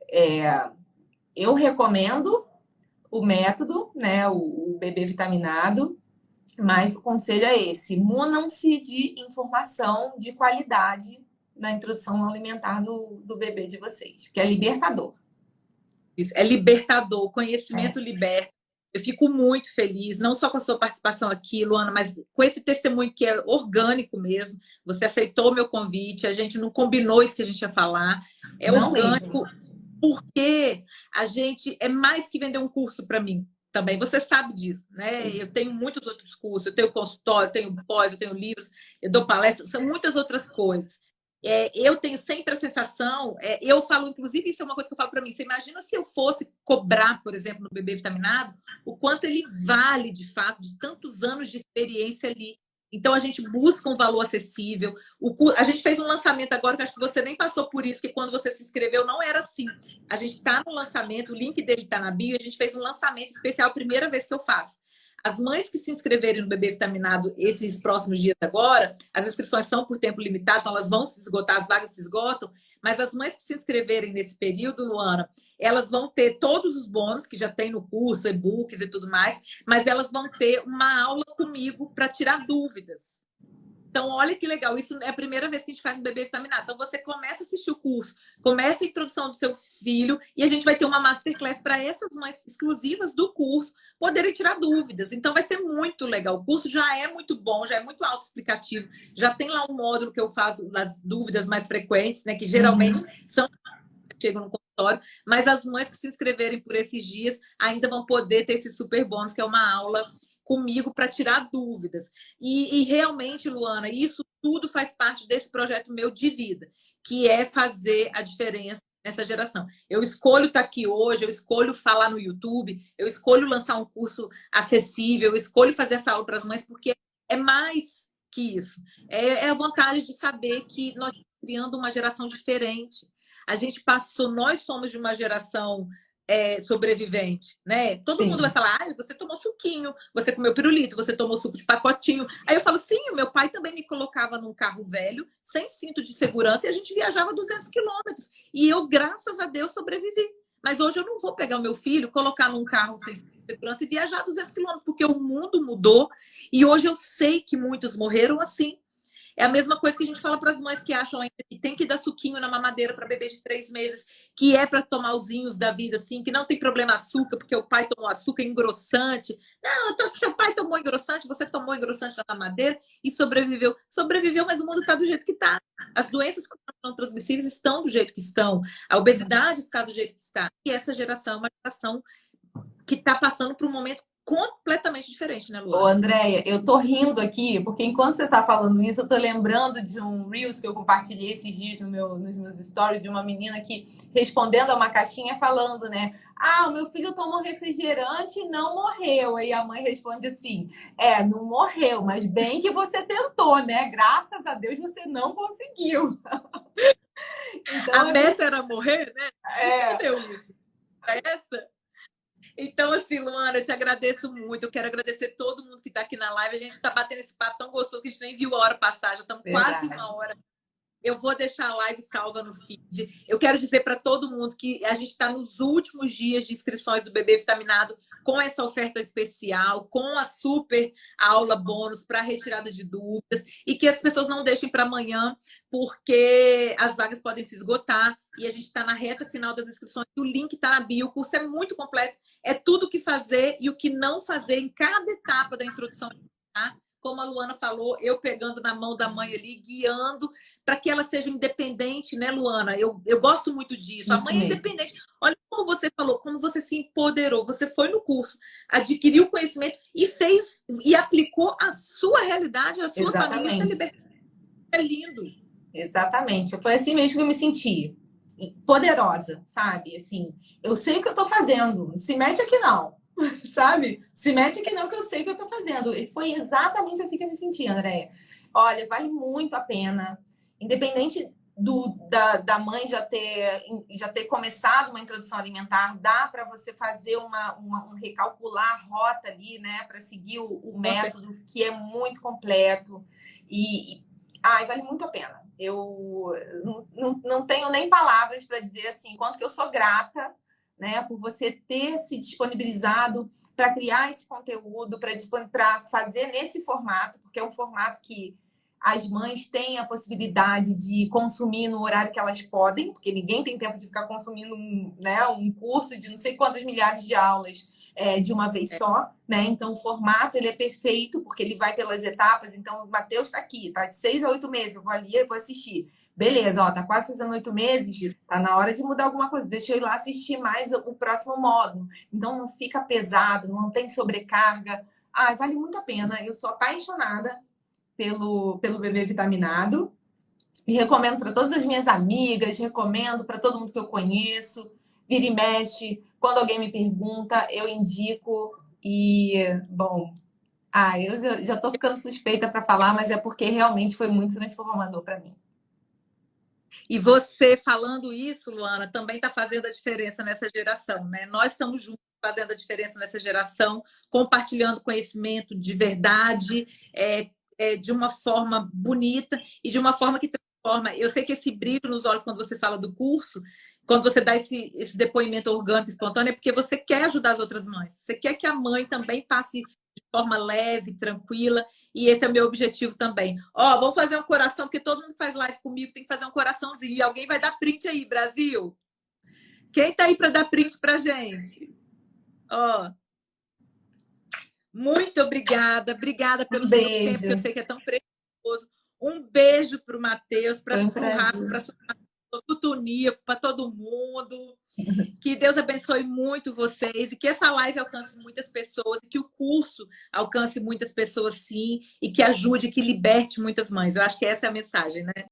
Eu recomendo o método, né? O bebê vitaminado. Mas o conselho é esse: munam-se de informação de qualidade na introdução alimentar do bebê de vocês, que é libertador. Isso, é libertador, conhecimento liberta. Eu fico muito feliz, não só com a sua participação aqui, Luana, mas com esse testemunho que é orgânico mesmo. Você aceitou o meu convite, a gente não combinou isso que a gente ia falar. É Não orgânico, mesmo. porque a gente é mais que vender um curso para mim também. Você sabe disso, né? Eu tenho muitos outros cursos, eu tenho consultório, eu tenho pós, eu tenho livros, eu dou palestras, são muitas outras coisas. Eu tenho sempre a sensação, eu falo, inclusive, isso é uma coisa que eu falo para mim. Você imagina se eu fosse cobrar, por exemplo, no bebê vitaminado, o quanto ele vale de fato, de tantos anos de experiência ali. Então a gente busca um valor acessível. A gente fez um lançamento agora, que acho que você nem passou por isso, porque quando você se inscreveu não era assim. A gente está no lançamento, o link dele está na bio, a gente fez um lançamento especial, primeira vez que eu faço. As mães que se inscreverem no bebê vitaminado esses próximos dias agora, as inscrições são por tempo limitado, então elas vão se esgotar, as vagas se esgotam, mas as mães que se inscreverem nesse período, Luana, elas vão ter todos os bônus que já tem no curso, e-books e tudo mais, mas elas vão ter uma aula comigo para tirar dúvidas. Então, olha que legal, isso é a primeira vez que a gente faz no bebê vitaminado. Então, você começa a assistir o curso, começa a introdução do seu filho, e a gente vai ter uma masterclass para essas mães exclusivas do curso poderem tirar dúvidas. Então, vai ser muito legal. O curso já é muito bom, já é muito autoexplicativo, já tem lá um módulo que eu faço nas dúvidas mais frequentes, né? Que geralmente são que chegam no consultório, mas as mães que se inscreverem por esses dias ainda vão poder ter esse super bônus, que é uma aula comigo para tirar dúvidas. E realmente, Luana, isso tudo faz parte desse projeto meu de vida, que é fazer a diferença nessa geração. Eu escolho estar aqui hoje, eu escolho falar no YouTube, eu escolho lançar um curso acessível, eu escolho fazer essa aula para as mães, porque é mais que isso. É a vontade de saber que nós estamos criando uma geração diferente. A gente passou, nós somos de uma geração sobrevivente, né? Todo mundo vai Sim. falar, ah, você tomou suquinho, você comeu pirulito, você tomou suco de pacotinho. Aí eu falo, sim, o meu pai também me colocava num carro velho, sem cinto de segurança, e a gente viajava 200 quilômetros. E eu, graças a Deus, sobrevivi. Mas hoje eu não vou pegar o meu filho, colocar num carro sem cinto de segurança e viajar 200 quilômetros, porque o mundo mudou. E hoje eu sei que muitos morreram assim. É a mesma coisa que a gente fala para as mães que acham ainda que tem que dar suquinho na mamadeira para bebê de 3 meses, que é para tomar os vinhos da vida, assim, que não tem problema açúcar, porque o pai tomou açúcar engrossante. Não, então, seu pai tomou engrossante, você tomou engrossante na mamadeira e sobreviveu. Sobreviveu, mas o mundo está do jeito que está. As doenças não transmissíveis estão do jeito que estão. A obesidade está do jeito que está. E essa geração é uma geração que está passando por um momento completamente diferente, né, Ô, Luana? Andréia, eu tô rindo aqui, porque enquanto você tá falando isso, eu tô lembrando de um Reels que eu compartilhei esses dias nos meus stories de uma menina que respondendo a uma caixinha falando, né? Ah, o meu filho tomou refrigerante e não morreu. Aí a mãe responde assim: não morreu, mas bem que você tentou, né? Graças a Deus você não conseguiu. A Então é meta muito. era morrer, né? Não É, perdeu isso. É essa? Então, assim, Luana, eu te agradeço muito. Eu quero agradecer todo mundo que está aqui na live. A gente está batendo esse papo tão gostoso que a gente nem viu a hora passar. Já estamos quase verdade. 1 hora. Eu vou deixar a live salva no feed. Eu quero dizer para todo mundo que a gente está nos últimos dias de inscrições do Bebê Vitaminado com essa oferta especial, com a super aula bônus para retirada de dúvidas e que as pessoas não deixem para amanhã, porque as vagas podem se esgotar e a gente está na reta final das inscrições. O link está na bio, o curso é muito completo, é tudo o que fazer e o que não fazer em cada etapa da introdução. Tá? Como a Luana falou, eu pegando na mão da mãe ali, guiando para que ela seja independente, né, Luana? Eu gosto muito disso. A Isso mãe é mesmo. independente. Olha como você falou, como você se empoderou. Você foi no curso, adquiriu conhecimento e fez e aplicou a sua realidade, a sua família. Isso é Exatamente. liberdade. É lindo. Exatamente. Foi assim mesmo que eu me senti. Poderosa, sabe? Assim, eu sei o que eu tô fazendo. Se mete aqui não, sabe? Se mete aqui não, que eu sei o que eu tô fazendo. E foi exatamente assim que eu me senti, Andréia. Olha, vale muito a pena. Independente da mãe já ter começado uma introdução alimentar, dá para você fazer um recalcular a rota ali, né? Para seguir o método, que é muito completo. Ai, vale muito a pena. Eu não tenho nem palavras para dizer assim, quanto que eu sou grata, né, por você ter se disponibilizado para criar esse conteúdo, para fazer nesse formato, porque é um formato que as mães têm a possibilidade de consumir no horário que elas podem, porque ninguém tem tempo de ficar consumindo um curso de não sei quantas milhares de aulas de uma vez só, né? Então, o formato ele é perfeito, porque ele vai pelas etapas. Então, o Matheus está aqui, tá de 6 a 8 meses, eu vou ali e vou assistir. Beleza, ó, tá quase fazendo 8 meses, tá na hora de mudar alguma coisa. Deixa eu ir lá assistir mais o próximo módulo. Então, não fica pesado, não tem sobrecarga. Ai, vale muito a pena. Eu sou apaixonada pelo bebê vitaminado. E recomendo para todas as minhas amigas, recomendo para todo mundo que eu conheço. Vira e mexe, quando alguém me pergunta, eu indico. E, bom, eu já tô ficando suspeita para falar, mas é porque realmente foi muito transformador para mim. E você falando isso, Luana, também está fazendo a diferença nessa geração, né? Nós estamos juntos fazendo a diferença nessa geração, compartilhando conhecimento de verdade, de uma forma bonita e de uma forma que transforma. Eu sei que esse brilho nos olhos quando você fala do curso, quando você dá esse depoimento orgânico, espontâneo, é porque você quer ajudar as outras mães. Você quer que a mãe também passe de forma leve, tranquila, e esse é o meu objetivo também. Ó, vamos fazer um coração, porque todo mundo faz live comigo, tem que fazer um coraçãozinho. E alguém vai dar print aí, Brasil? Quem tá aí para dar print pra gente? Ó. Muito obrigada pelo seu tempo, que eu sei que é tão precioso. Um beijo para o Matheus, para o Rafa, para o Tunico, para todo mundo. Que Deus abençoe muito vocês e que essa live alcance muitas pessoas, e que o curso alcance muitas pessoas, sim, e que ajude, que liberte muitas mães. Eu acho que essa é a mensagem, né?